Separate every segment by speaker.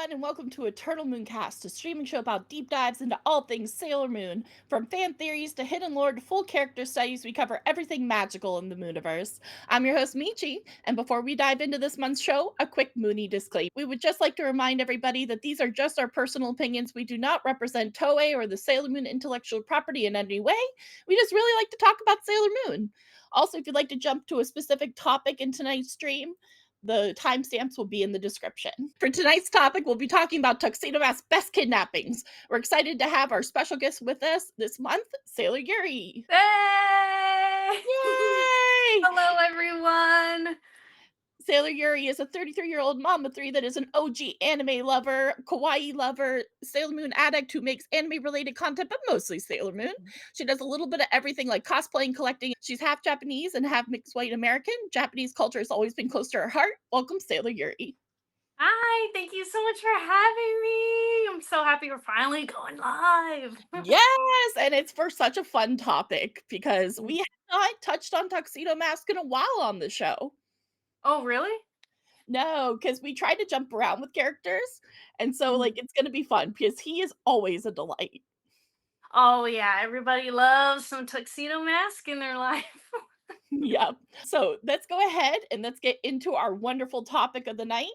Speaker 1: everyone, and welcome to Eternal Mooncast, a streaming show about deep dives into all things Sailor Moon. From fan theories to hidden lore to full character studies, we cover everything magical in the Mooniverse. I'm your host, Michi, and before we dive into this month's show, a quick Moony disclaimer. We would just like to remind everybody that these are just our personal opinions. We do not represent Toei or the Sailor Moon intellectual property in any way. We just really like to talk about Sailor Moon. Also, if you'd like to jump to a specific topic in tonight's stream, the timestamps will be in the description. For tonight's topic, we'll be talking about Tuxedo Mask's best kidnappings. We're excited to have our special guest with us this month, Sailor Yuri.
Speaker 2: Hey!
Speaker 1: Yay!
Speaker 2: Hello, everyone.
Speaker 1: Sailor Yuri is a 33-year-old mom of three that is an OG anime lover, kawaii lover, Sailor Moon addict who makes anime-related content, but mostly Sailor Moon. She does a little bit of everything like cosplaying, collecting. She's half Japanese and half mixed white American. Japanese culture has always been close to her heart. Welcome, Sailor Yuri.
Speaker 2: Hi, thank you so much for having me. I'm so happy we're finally going live.
Speaker 1: Yes, and it's for such a fun topic because we have not touched on Tuxedo Mask in a while on the show.
Speaker 2: Oh, really?
Speaker 1: No, because we tried to jump around with characters, and so, like, it's gonna be fun because he is always a delight.
Speaker 2: Oh, yeah, everybody loves some Tuxedo Mask in their life.
Speaker 1: Yep. So, let's go ahead and let's get into our wonderful topic of the night.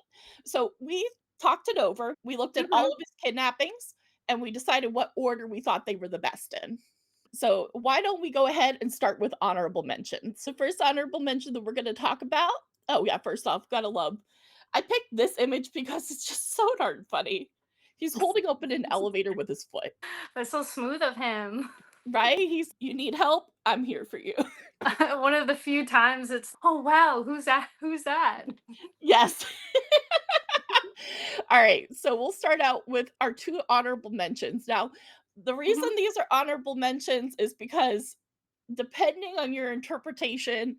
Speaker 1: So, we talked it over, we looked at all
Speaker 2: Mhm.
Speaker 1: of his kidnappings, and we decided what order we thought they were the best in. So, why don't we go ahead and start with honorable mentions? So, first honorable mention that we're gonna talk about, oh, yeah, first off, gotta love, I picked this image because it's just so darn funny. He's holding open an elevator with his foot,
Speaker 2: That's so smooth of him.
Speaker 1: right? "You need help? I'm here for you."
Speaker 2: One of the few times it's, oh, wow, who's that? Who's that?
Speaker 1: Yes. Alright, so we'll start out with our 2 honorable mentions. Now, the reason
Speaker 2: Mhm.
Speaker 1: these are honorable mentions is because depending on your interpretation,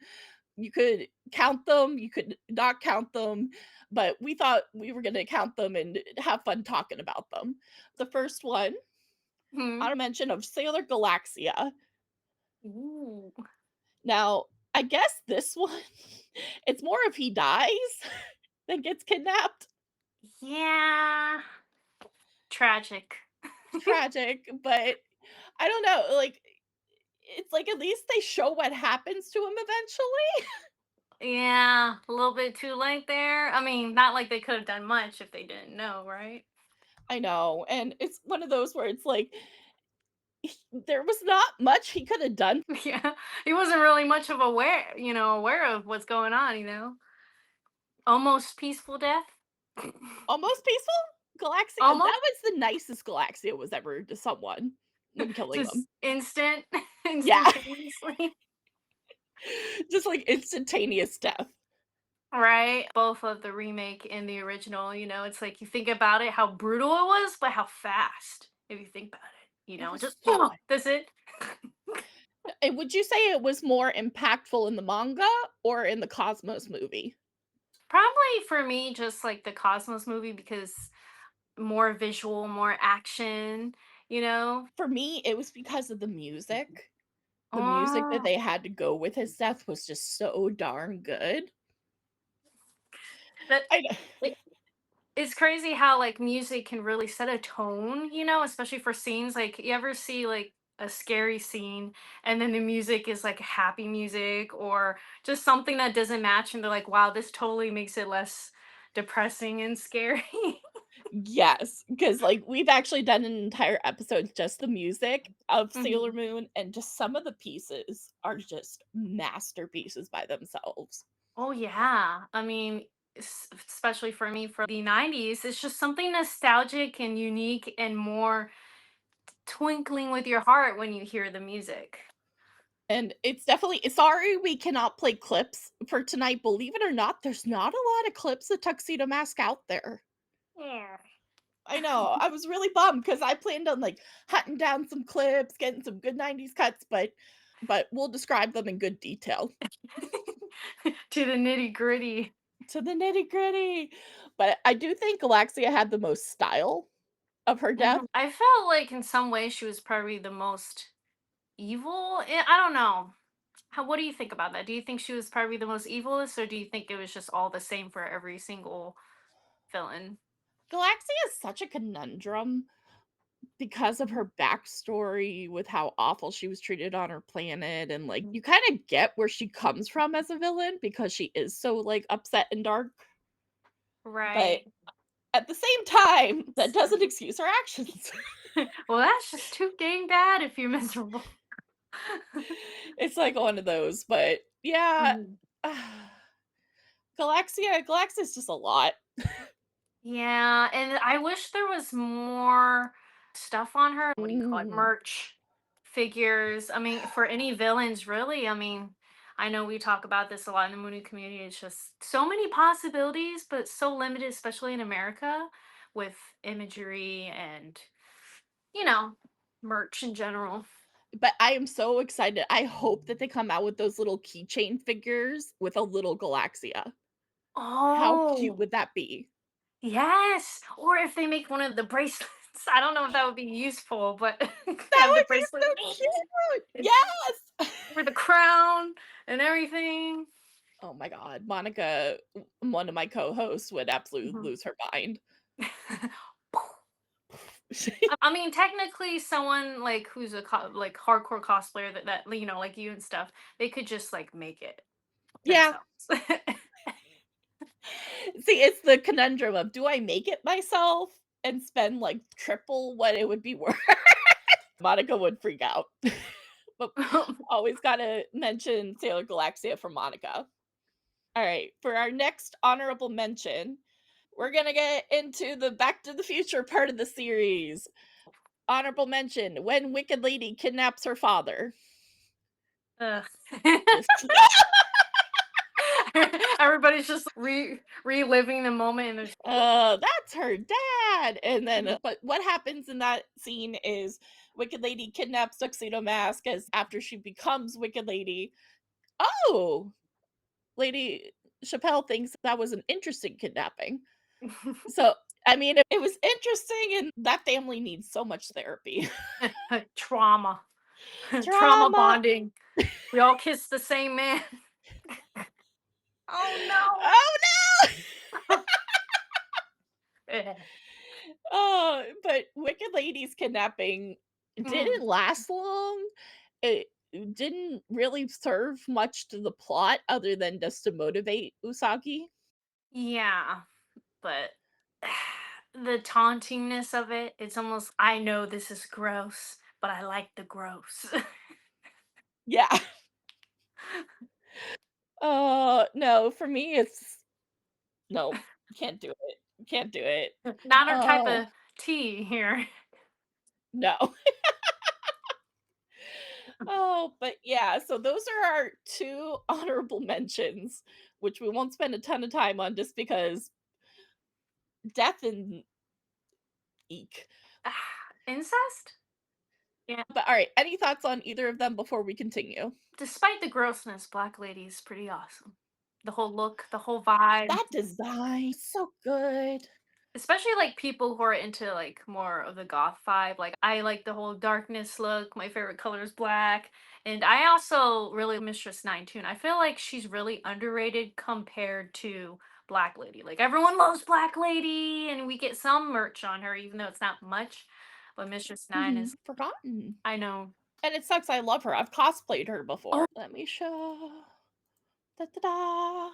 Speaker 1: you could count them, you could not count them, but we thought we were gonna count them and have fun talking about them. The first one,
Speaker 2: Mhm.
Speaker 1: on a mention of Sailor Galaxia.
Speaker 2: Ooh.
Speaker 1: Now, I guess this one, it's more if he dies than gets kidnapped.
Speaker 2: Yeah. Tragic.
Speaker 1: Tragic, but I don't know, like, it's like at least they show what happens to him eventually.
Speaker 2: Yeah, a little bit too late there. I mean, not like they could have done much if they didn't know, right?
Speaker 1: I know, and it's one of those where it's like, there was not much he could have done.
Speaker 2: Yeah, he wasn't really much of aware of what's going on. Almost peaceful death.
Speaker 1: Almost peaceful? Galaxia that
Speaker 2: Almost
Speaker 1: was the nicest Galaxia was ever to someone when killing
Speaker 2: just
Speaker 1: them.
Speaker 2: instant,
Speaker 1: Yeah,
Speaker 2: instantaneously.
Speaker 1: just like instantaneous death.
Speaker 2: Right? Both of the remake and the original, it's like you think about it, how brutal it was, but how fast, if you think about it,
Speaker 1: It was
Speaker 2: just,
Speaker 1: so
Speaker 2: that's it.
Speaker 1: and would you say it was more impactful in the manga or in the Cosmos movie?
Speaker 2: Probably for me, just like the Cosmos movie, because more visual, more action, you know?
Speaker 1: For me, it was because of the music. The music that
Speaker 2: Oh,
Speaker 1: they had to go with his death was just so darn good.
Speaker 2: that
Speaker 1: I know.
Speaker 2: it, it's crazy how like music can really set a tone, especially for scenes. Like you ever see like a scary scene and then the music is like happy music or just something that doesn't match and they're like, wow, this totally makes it less depressing and scary.
Speaker 1: Yes, because like, we've actually done an entire episode just the music of Sailor
Speaker 2: Mhm.
Speaker 1: Moon, and just some of the pieces are just masterpieces by themselves.
Speaker 2: Oh yeah. I mean, especially for me for the 90s, it's just something nostalgic and unique and more twinkling with your heart when you hear the music.
Speaker 1: And it's definitely sorry we cannot play clips for tonight, believe it or not, there's not a lot of clips of Tuxedo Mask out there.
Speaker 2: Yeah.
Speaker 1: I know, I was really bummed because I planned on, like, hunting down some clips, getting some good '90s cuts, but we'll describe them in good detail.
Speaker 2: To the nitty-gritty.
Speaker 1: To the nitty-gritty. But I do think Galaxia had the most style of her death.
Speaker 2: I felt like in some ways she was probably the most evil. I don't know. What do you think about that? Do you think she was probably the most evilest, or do you think it was just all the same for every single villain?
Speaker 1: Galaxia is such a conundrum because of her backstory with how awful she was treated on her planet, and, like, you kinda get where she comes from as a villain because she is so, like, upset and dark, but
Speaker 2: Right.
Speaker 1: at the same time, that doesn't excuse her actions.
Speaker 2: Well, that's just too dang bad if you're miserable.
Speaker 1: It's like one of those, but yeah,
Speaker 2: Mhm.
Speaker 1: Galaxia's just a lot.
Speaker 2: Yeah, and I wish there was more stuff on her. What do you call it?
Speaker 1: Mhm.
Speaker 2: Merch, figures. I mean, for any villains, really. I mean, I know we talk about this a lot in the Mooney community. It's just so many possibilities, but so limited, especially in America, with imagery and, you know, merch in general.
Speaker 1: But I am so excited. I hope that they come out with those little keychain figures with a little Galaxia. How cute
Speaker 2: Oh,
Speaker 1: would that be?
Speaker 2: yes. Or if they make one of the bracelets. I don't know if that would be useful, but
Speaker 1: That
Speaker 2: have the
Speaker 1: would be
Speaker 2: bracelet
Speaker 1: so cute! Yes!
Speaker 2: with the crown and everything.
Speaker 1: Oh my god, Monica, one of my co-hosts, would absolutely
Speaker 2: Mhm.
Speaker 1: lose her mind.
Speaker 2: I mean, technically, someone like who's a like hardcore cosplayer that like you and stuff, they could just like make it
Speaker 1: Yeah.
Speaker 2: themselves.
Speaker 1: See, it's the conundrum of, do I make it myself and spend, like, triple what it would be worth? Monica would freak out. But always gotta mention Sailor Galaxia for Monica. Alright, for our next honorable mention, we're gonna get into the Back to the Future part of the series. Honorable mention, when Wicked Lady kidnaps her father.
Speaker 2: Ugh.
Speaker 1: This
Speaker 2: Everybody's just reliving the moment, and there's
Speaker 1: That's her dad, and then but what happens in that scene is Wicked Lady kidnaps Tuxedo Mask as after she becomes Wicked Lady. Oh, Lady Chappelle thinks that was an interesting kidnapping. So, I mean, it was interesting, and that family needs so much therapy.
Speaker 2: trauma, trauma
Speaker 1: Drama.
Speaker 2: bonding. We all kiss the same man. Oh
Speaker 1: Oh, no!
Speaker 2: no. Eh.
Speaker 1: Oh, but Wicked Lady's kidnapping
Speaker 2: Mhm.
Speaker 1: didn't last long. It didn't really serve much to the plot other than just to motivate Usagi.
Speaker 2: Yeah, but the tauntingness of it, it's almost, I know this is gross, but I like the gross.
Speaker 1: Yeah. No, for me, it's no, can't do it. Can't do it.
Speaker 2: Not our type
Speaker 1: Oh,
Speaker 2: of tea here.
Speaker 1: no. Oh, but yeah, so those are our 2 honorable mentions, which we won't spend a ton of time on just because death and eek.
Speaker 2: Incest? Yeah.
Speaker 1: But alright, any thoughts on either of them before we continue?
Speaker 2: Despite the grossness, Black Lady is pretty awesome. The whole look, the whole vibe.
Speaker 1: That design, so good.
Speaker 2: Especially like people who are into like more of the goth vibe. Like I like the whole darkness look. My favorite color is black. And I also really Mistress Nine too. And I feel like she's really underrated compared to Black Lady. Like everyone loves Black Lady and we get some merch on her, even though it's not much. But Mistress Nine
Speaker 1: Mhm,
Speaker 2: is,
Speaker 1: forgotten.
Speaker 2: I know.
Speaker 1: And it sucks, I love her, I've cosplayed her
Speaker 2: Oh,
Speaker 1: before. Let me show. Da da da.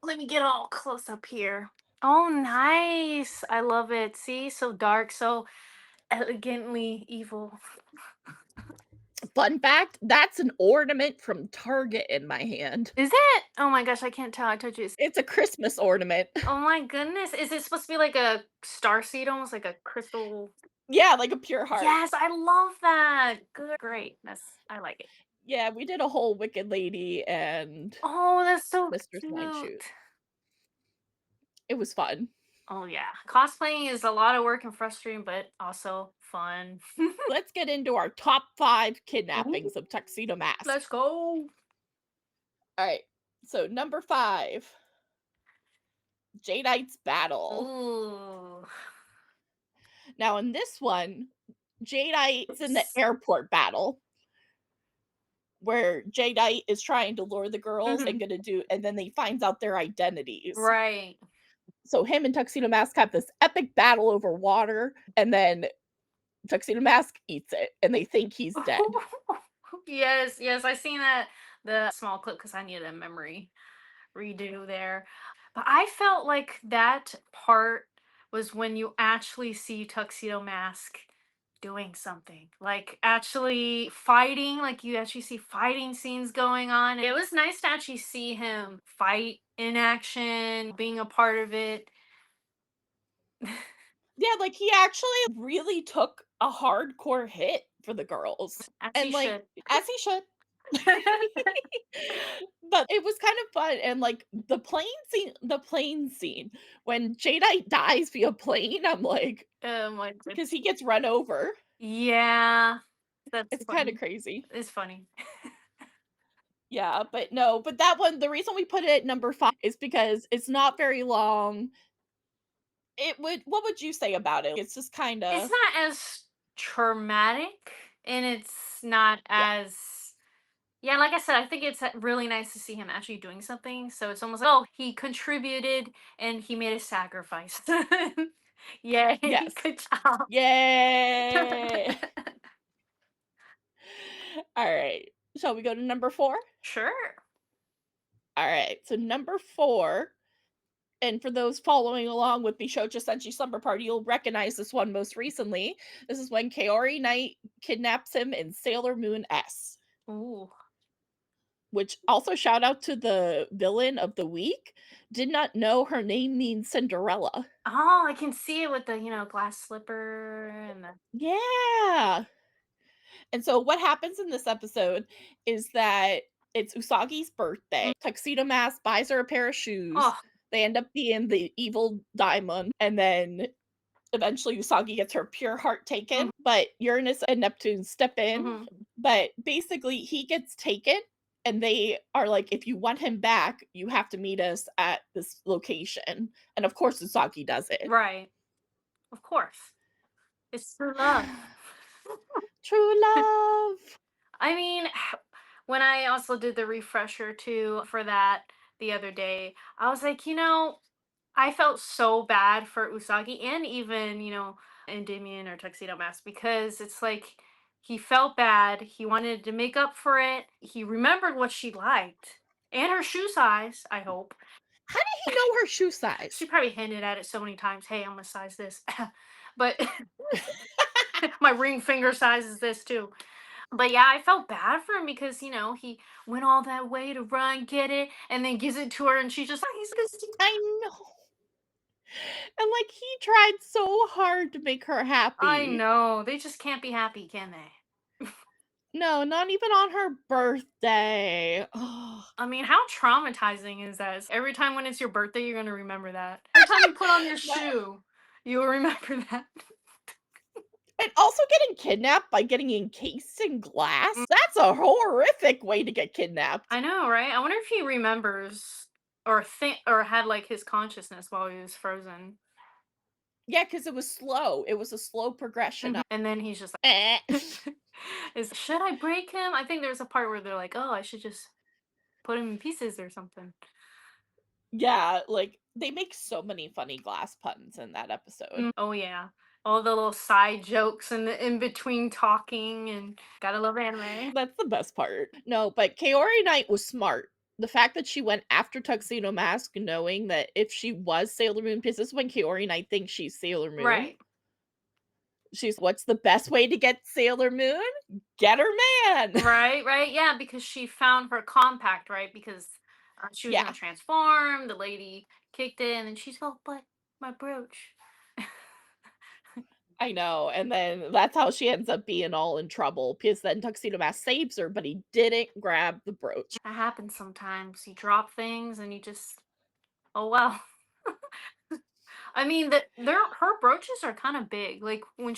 Speaker 2: let me get all close up here. Oh, nice. I love it. See, so dark, so elegantly evil.
Speaker 1: Fun fact, that's an ornament from Target in my hand.
Speaker 2: Is it? Oh my gosh, I can't tell. I told you.
Speaker 1: It's a Christmas ornament.
Speaker 2: Oh my goodness. Is it supposed to be like a star seed, almost like a crystal?
Speaker 1: Yeah, like a pure heart.
Speaker 2: Yes, I love that. Good, great. I like it.
Speaker 1: Yeah, we did a whole Wicked Lady and
Speaker 2: Oh, that's so
Speaker 1: Mistress Nine shoot.
Speaker 2: cute.
Speaker 1: It was fun.
Speaker 2: Oh yeah. Cosplaying is a lot of work and frustrating, but also fun.
Speaker 1: Let's get into our top 5
Speaker 2: Ooh,
Speaker 1: kidnappings of Tuxedo
Speaker 2: let's
Speaker 1: Mask.
Speaker 2: go.
Speaker 1: Alright, so number 5, Jadeite's Battle.
Speaker 2: Ooh.
Speaker 1: Now in this one, Jadeite's in the
Speaker 2: Oops.
Speaker 1: airport battle where Jadeite is trying to lure the girls and
Speaker 2: Mhm.
Speaker 1: gonna do and then they finds out their identities.
Speaker 2: Right.
Speaker 1: So him and Tuxedo Mask have this epic battle over water, and then Tuxedo Mask eats it, and they think he's dead.
Speaker 2: Yes, yes, I seen that the small clip because I needed a memory redo there. But I felt like that part was when you actually see Tuxedo Mask doing something, like actually fighting, like you actually see fighting scenes going on. It was nice to actually see him fight in action, being a part of it.
Speaker 1: Yeah, like, he actually really took a hardcore hit for the girls,
Speaker 2: As
Speaker 1: and,
Speaker 2: he
Speaker 1: like,
Speaker 2: should.
Speaker 1: as he should. But it was kind of fun, and, like, the plane scene, when Jadeite dies via plane, I'm like,
Speaker 2: Oh my
Speaker 1: because
Speaker 2: goodness.
Speaker 1: he gets run over.
Speaker 2: Yeah, that's
Speaker 1: It's kinda
Speaker 2: funny.
Speaker 1: crazy.
Speaker 2: It's funny.
Speaker 1: Yeah, but no, but that one, the reason we put it at number 5 is because it's not very long. It would what would you say about it? It's just
Speaker 2: It's
Speaker 1: kinda
Speaker 2: not as traumatic, and it's not
Speaker 1: yeah,
Speaker 2: as, yeah, like I said, I think it's really nice to see him actually doing something. So it's almost like, oh, he contributed and he made a sacrifice. Yay,
Speaker 1: yes.
Speaker 2: good job.
Speaker 1: Yay! Alright, shall we go to number 4?
Speaker 2: Sure.
Speaker 1: Alright, so number 4, and for those following along with Bishojo Senshi Slumber Party, you'll recognize this one most recently. This is when Kaori Knight kidnaps him in Sailor Moon S,
Speaker 2: Ooh.
Speaker 1: which also shout out to the villain of the week. Did not know her name means Cinderella.
Speaker 2: Oh, I can see it with the, glass slipper and the.
Speaker 1: Yeah. And so what happens in this episode is that it's Usagi's birthday. Tuxedo Mask buys her a pair of shoes.
Speaker 2: Oh.
Speaker 1: They end up being the evil diamond, and then eventually Usagi gets her pure heart taken, but Uranus and Neptune step in.
Speaker 2: Mm-hmm.
Speaker 1: But basically, he gets taken, and they are like, if you want him back, you have to meet us at this location. And of course, Usagi does it.
Speaker 2: Right. Of course. It's true love.
Speaker 1: True love.
Speaker 2: I mean, when I also did the refresher too for that the other day, I was like, I felt so bad for Usagi and even, Endymion or Tuxedo Mask because it's like he felt bad. He wanted to make up for it. He remembered what she liked and her shoe size, I hope.
Speaker 1: How did he know her shoe
Speaker 2: She
Speaker 1: size?
Speaker 2: probably hinted at it so many times. Hey, I'm gonna size this. But my ring finger size is this too. But yeah, I felt bad for him because, he went all that way to run, get it, and then gives it to her, and she just, he's just,
Speaker 1: I know. And like he tried so hard to make her
Speaker 2: I
Speaker 1: happy.
Speaker 2: know. They just can't be happy, can they?
Speaker 1: No, not even on her birthday. Oh,
Speaker 2: I mean, how traumatizing is that? Every time when it's your birthday, you're going to remember that. Every time you put on your
Speaker 1: no.
Speaker 2: shoe, you'll remember that.
Speaker 1: And also getting kidnapped by getting encased in glass. That's a horrific way to get kidnapped.
Speaker 2: I know, right? I wonder if he remembers or think or had like his consciousness while he was frozen.
Speaker 1: Yeah, because it was slow. It was a slow progression.
Speaker 2: And then he's just
Speaker 1: Eh.
Speaker 2: like, should I break him? I think there's a part where they're like, oh, I should just put him in pieces or something.
Speaker 1: Yeah, like they make so many funny glass puns in that episode.
Speaker 2: Oh yeah. All the little side jokes and the in between talking and gotta love anime.
Speaker 1: That's the best part. No, but Kaori Knight was smart. The fact that she went after Tuxedo Mask, knowing that if she was Sailor Moon, because this is when Kaori Knight thinks she's Sailor Moon.
Speaker 2: Right.
Speaker 1: She's, what's the best way to get Sailor Moon? Get her man.
Speaker 2: Right, right. Yeah, because she found her compact, right? Because she was gonna
Speaker 1: Yeah,
Speaker 2: transform, the lady kicked it, and then she's oh, but my brooch.
Speaker 1: I know. And then that's how she ends up being all in trouble because then Tuxedo Mask saves her, but he didn't grab the brooch.
Speaker 2: That happens sometimes. You drop things and you just, oh well. I mean, her brooches are kind of big. Like when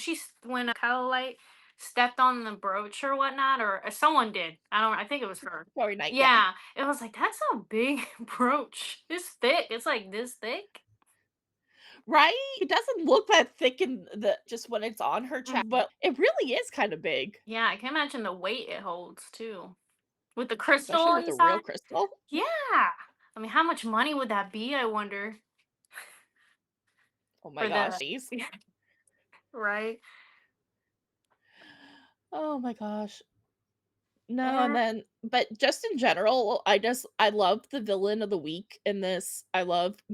Speaker 2: Light stepped on the brooch or whatnot, or someone did. I don't. I think it was her.
Speaker 1: Kaori Knight, yeah.
Speaker 2: Yeah, it was like that's a big brooch. It's thick. It's like this thick.
Speaker 1: Right? It doesn't look that thick in the just when it's on her chest,
Speaker 2: Mhm.
Speaker 1: but it really is kind of big,
Speaker 2: Yeah, I can imagine the weight it holds too, with the
Speaker 1: especially
Speaker 2: crystal
Speaker 1: with a real
Speaker 2: inside.
Speaker 1: crystal.
Speaker 2: Yeah, I mean, how much money would that be? I wonder.
Speaker 1: Oh my
Speaker 2: for the
Speaker 1: gosh, these.
Speaker 2: right?
Speaker 1: Oh my gosh. No, and
Speaker 2: And
Speaker 1: then but just in general, I love the villain of the week in this.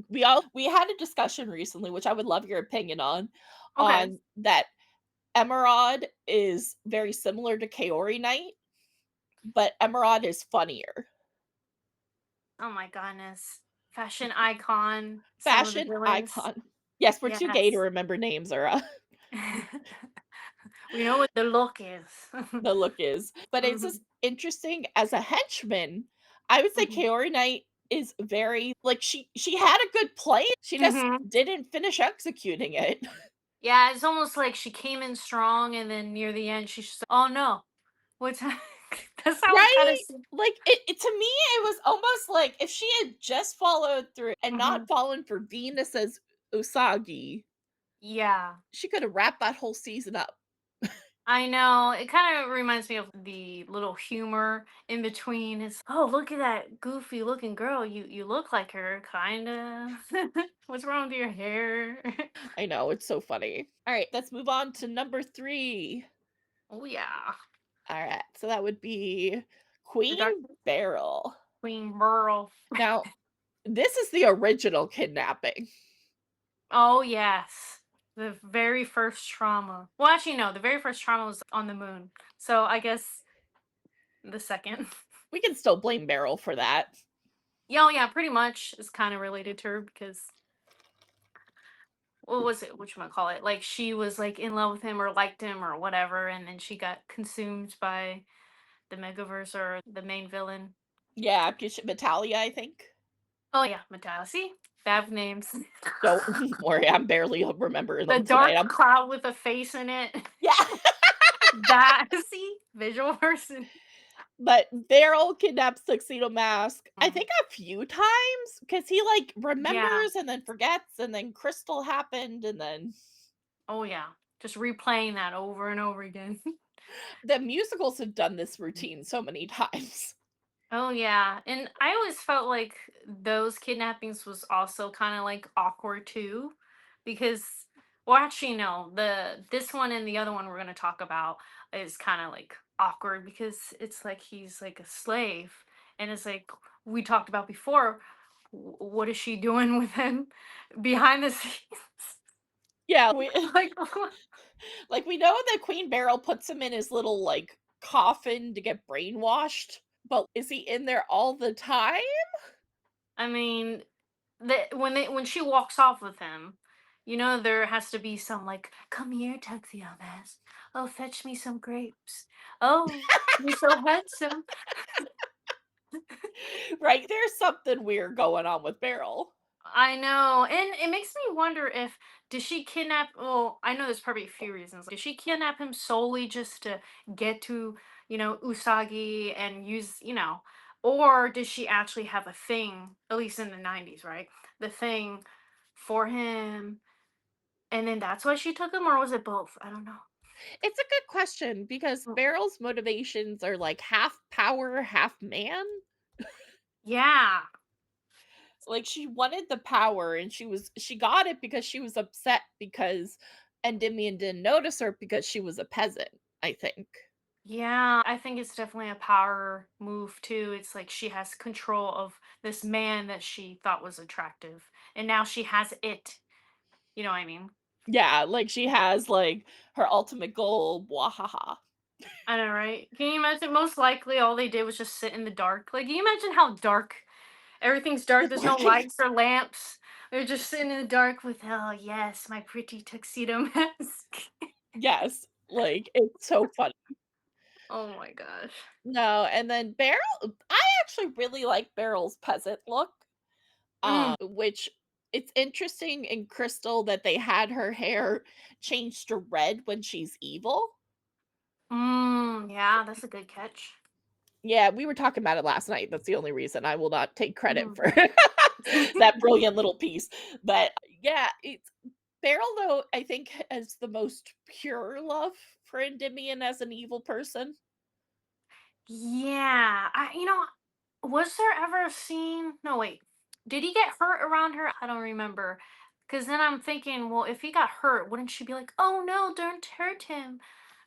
Speaker 1: We had a discussion recently, which I would love your opinion
Speaker 2: okay.
Speaker 1: on that Emerald is very similar to Kaori Knight, but Emerald is funnier.
Speaker 2: Oh my goodness. Fashion icon, some of the
Speaker 1: Fashion
Speaker 2: villains.
Speaker 1: icon. Yes, we're too gay to
Speaker 2: Yes.
Speaker 1: remember names or,
Speaker 2: We know what the look is.
Speaker 1: the look is, but it's
Speaker 2: Mhm,
Speaker 1: just interesting as a henchman, I would say
Speaker 2: mhm,
Speaker 1: Kaori Knight is very like, she had a good plan, she just
Speaker 2: mhm.
Speaker 1: didn't finish executing it.
Speaker 2: Yeah, it's almost like she came in strong, and then near the end, she's just like, "Oh no, what's hap-" That's how it kind of
Speaker 1: Right?
Speaker 2: seems.
Speaker 1: Like, it to me, it was almost like if she had just followed through and
Speaker 2: Hmm.
Speaker 1: not fallen for Venus as Usagi,
Speaker 2: Yeah,
Speaker 1: she could have wrapped that whole season up.
Speaker 2: I know. It kind of reminds me of the little humor in between. It's, oh, look at that goofy looking girl. You look like her, kinda. What's wrong with your hair?
Speaker 1: I know, it's so funny. Alright, let's move on to number 3.
Speaker 2: Oh yeah,
Speaker 1: Alright, so that would be
Speaker 2: the Dark
Speaker 1: Queen Beryl.
Speaker 2: Queen Burl.
Speaker 1: Now, this is the original kidnapping.
Speaker 2: Oh yes, the very first trauma. Well, actually, no. The very first trauma was on the moon. So I guess the second.
Speaker 1: We can still blame Beryl for that.
Speaker 2: Yeah, oh, yeah, pretty much is kind of related to her because what was it? Which one call it? Like she was like in love with him or liked him or whatever, and then she got consumed by the Megaverse or the main villain.
Speaker 1: Yeah, Natalia, I think.
Speaker 2: Oh yeah, Medea. See, bad names.
Speaker 1: Don't worry, I'm barely remembering
Speaker 2: The
Speaker 1: them tonight.
Speaker 2: dark cloud with a face in it.
Speaker 1: Yeah,
Speaker 2: That see, visual person.
Speaker 1: but Beryl kidnaps Tuxedo Mask, I
Speaker 2: Mm.
Speaker 1: think a few times because he, like,
Speaker 2: Yeah.
Speaker 1: remembers and then forgets, and then Crystal happened, and then
Speaker 2: Oh yeah. Just replaying that over and over again.
Speaker 1: the musicals have done this routine so many times.
Speaker 2: Oh yeah, and I always felt like those kidnappings was also kind of like awkward too, because well, actually no, the this one and the other one we're gonna talk about is kind of like awkward because it's like he's like a slave, and it's like we talked about before. What is she doing with him behind the scenes?
Speaker 1: Yeah, we
Speaker 2: Like,
Speaker 1: like, we know that Queen Beryl puts him in his little, like, coffin to get brainwashed, but is he in there all the time?
Speaker 2: I mean, when she walks off with him, you know there has to be some like, "Come here, Tuxedo Mask. Oh, fetch me some grapes. Oh, you're so handsome."
Speaker 1: Right? There's something weird going on with Beryl.
Speaker 2: I know, and it makes me wonder if did she kidnap? Well, I know there's probably a few reasons. Did she kidnap him solely just to get to Usagi and use or did she actually have a thing? At least in the '90s, right? The thing for him. And then that's why she took him, or was it both? I don't know.
Speaker 1: It's a good question because
Speaker 2: Mm.
Speaker 1: Beryl's motivations are, like, half power, half man.
Speaker 2: Yeah.
Speaker 1: Like, she wanted the power and she got it because she was upset because Endymion didn't notice her because she was a peasant, I think.
Speaker 2: Yeah, I think it's definitely a power move too. It's like she has control of this man that she thought was attractive, and now she has it. You know what I mean?
Speaker 1: Yeah, like, she has, like, her ultimate goal, wahaha.
Speaker 2: I know, right? Can you imagine? Most likely, all they did was just sit in the dark. Like, can you imagine how dark everything's dark? There's no
Speaker 1: Like,
Speaker 2: lights or lamps. They're just sitting in the dark with, oh yes, my pretty tuxedo mask.
Speaker 1: yes, like, it's so funny.
Speaker 2: Oh my gosh.
Speaker 1: No, and then Beryl I actually really like Beryl's peasant look,
Speaker 2: Mm,
Speaker 1: which it's interesting in Crystal that they had her hair changed to red when she's evil.
Speaker 2: yeah, that's a good catch.
Speaker 1: Yeah, we were talking about it last night, that's the only reason. I will not take credit
Speaker 2: Mhm.
Speaker 1: for that brilliant little piece, but, yeah, it's Beryl, though, I think, has the most pure love for Endymion as an evil person.
Speaker 2: Yeah, was there ever a scene? No, wait. Did he get hurt around her? I don't remember. Because then I'm thinking, well, if he got hurt, wouldn't she be like, "Oh no, don't hurt him,"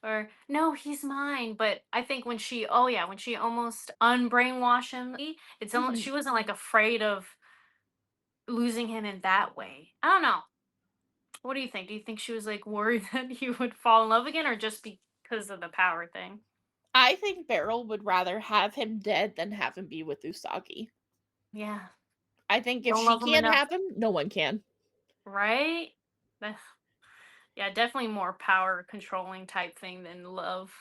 Speaker 2: or "No, he's mine"? But I think when she, oh yeah, when she almost unbrainwashed him, it's almost
Speaker 1: Mhm.
Speaker 2: she wasn't like afraid of losing him in that way. I don't know. What do you think? Do you think she was like worried that he would fall in love again, or just because of the power thing?
Speaker 1: I think Beryl would rather have him dead than have him be with Usagi.
Speaker 2: Yeah,
Speaker 1: I think if
Speaker 2: don't
Speaker 1: she
Speaker 2: love him
Speaker 1: can't
Speaker 2: enough,
Speaker 1: have him, no one can.
Speaker 2: right? Ugh, yeah, definitely more power controlling type thing than love.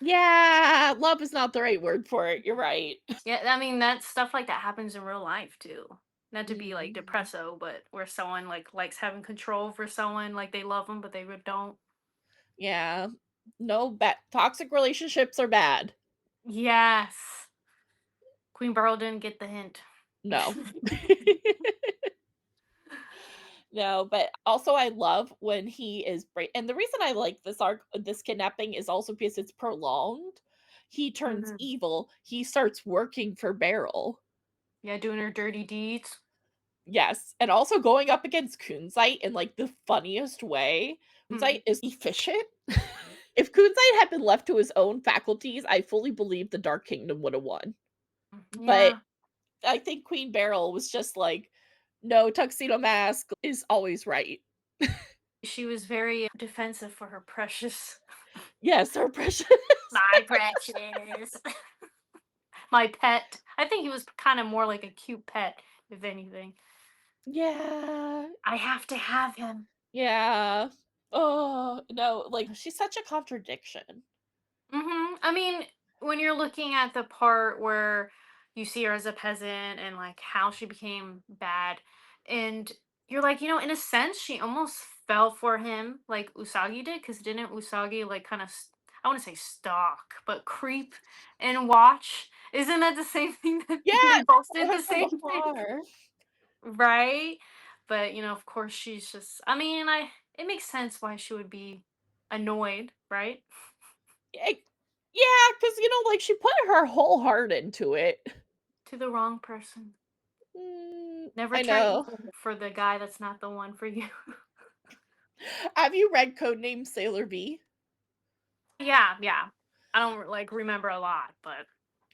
Speaker 1: Yeah, love is not the right word for it, you're right.
Speaker 2: Yeah, I mean that stuff like that happens in real life too. Not to be like
Speaker 1: Mm,
Speaker 2: depresso, but where someone like likes having control over someone, like they love them, but they don't.
Speaker 1: yeah. No, toxic relationships are bad.
Speaker 2: Yes, Queen Beryl didn't get the hint.
Speaker 1: No. No, but also I love when he is and the reason I like this kidnapping is also because it's prolonged. He turns
Speaker 2: Mhm.
Speaker 1: evil, he starts working for Beryl.
Speaker 2: Yeah, doing her dirty deeds.
Speaker 1: Yes, and also going up against Kunzite in, like, the funniest way.
Speaker 2: Hmm.
Speaker 1: Kunzite is efficient. If Kunzite had been left to his own faculties, I fully believe the Dark Kingdom would have won. But
Speaker 2: Yeah,
Speaker 1: I think Queen Beryl was just like, "No, Tuxedo Mask is always right."
Speaker 2: she was very defensive for her precious,
Speaker 1: Yes, her precious.
Speaker 2: my precious, my pet. I think he was kind of more like a cute pet, if anything.
Speaker 1: Yeah,
Speaker 2: I have to have him.
Speaker 1: yeah. Oh, no, like, she's such a contradiction.
Speaker 2: I mean, when you're looking at the part where you see her as a peasant and like how she became bad, and you're like, in a sense, she almost fell for him like Usagi did, because didn't Usagi like kind of, I want to say stalk, but creep and watch? Isn't that the same thing that
Speaker 1: Yeah,
Speaker 2: they both did
Speaker 1: follow her
Speaker 2: the
Speaker 1: from
Speaker 2: same thing?
Speaker 1: afar.
Speaker 2: Right? But of course, she's just, I mean, it makes sense why she would be annoyed, right?
Speaker 1: Eh yeah, because like, she put her whole heart into it.
Speaker 2: To the wrong person. Never
Speaker 1: I
Speaker 2: turn
Speaker 1: know.
Speaker 2: evil for the guy that's not the one for you.
Speaker 1: Have you read Codename Sailor V?
Speaker 2: Yeah, yeah. I don't like remember a lot, but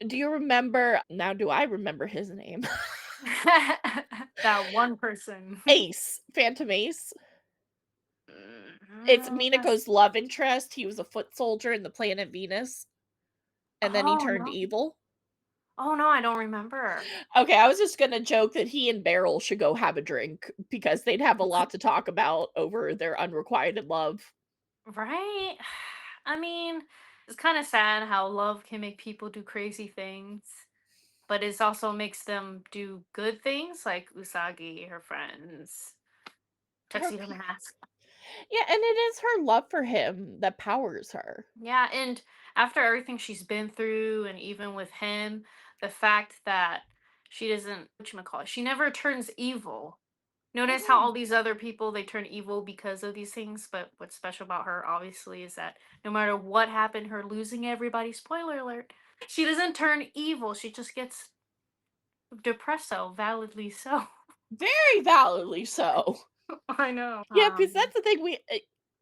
Speaker 1: Do you remember now do I remember his name?
Speaker 2: that one person.
Speaker 1: Ace, Phantom Ace. It's
Speaker 2: Mm,
Speaker 1: Minako's love interest. He was a foot soldier in the planet Venus, and then he
Speaker 2: oh
Speaker 1: turned
Speaker 2: no.
Speaker 1: evil.
Speaker 2: Oh no, I don't remember.
Speaker 1: Okay, I was just gonna joke that he and Beryl should go have a drink because they'd have a lot to talk about over their unrequited love.
Speaker 2: Right? I mean, it's kind of sad how love can make people do crazy things, but it also makes them do good things like Usagi, her friends,
Speaker 1: Her
Speaker 2: Tuxedo Mask.
Speaker 1: Yeah, and it is her love for him that powers her.
Speaker 2: Yeah, and after everything she's been through, and even with him, the fact that she doesn't, what you call it, she never turns evil. Notice how
Speaker 1: Mhm.
Speaker 2: all these other people they turn evil because of these things, but what's special about her, obviously, is that no matter what happened, her losing everybody, spoiler alert, she doesn't turn evil. She just gets depresso, validly so.
Speaker 1: Very validly so.
Speaker 2: I know.
Speaker 1: Yeah, because that's the thing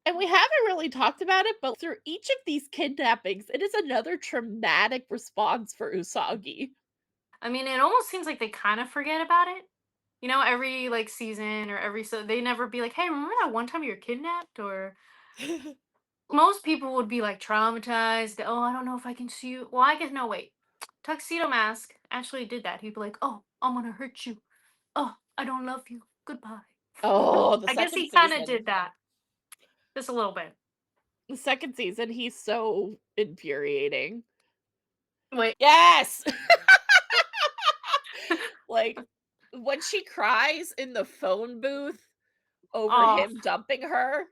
Speaker 1: and we haven't really talked about it, but through each of these kidnappings, it is another traumatic response for Usagi.
Speaker 2: I mean, it almost seems like they kind of forget about it. Every like season or every so they never be like, "Hey, remember that one time you were kidnapped?" Or most people would be like traumatized. Oh, I don't know if I can see you. Well, I guess no. Wait, Tuxedo Mask actually did that. He'd be like, "Oh, I'm gonna hurt you. Oh, I don't love you. Goodbye."
Speaker 1: Oh, the
Speaker 2: I guess
Speaker 1: second
Speaker 2: he kind of
Speaker 1: season.
Speaker 2: did that just a little bit.
Speaker 1: The second season, he's so infuriating.
Speaker 2: Wait.
Speaker 1: Yes! Like, when she cries in the phone booth over
Speaker 2: Oh,
Speaker 1: him dumping her,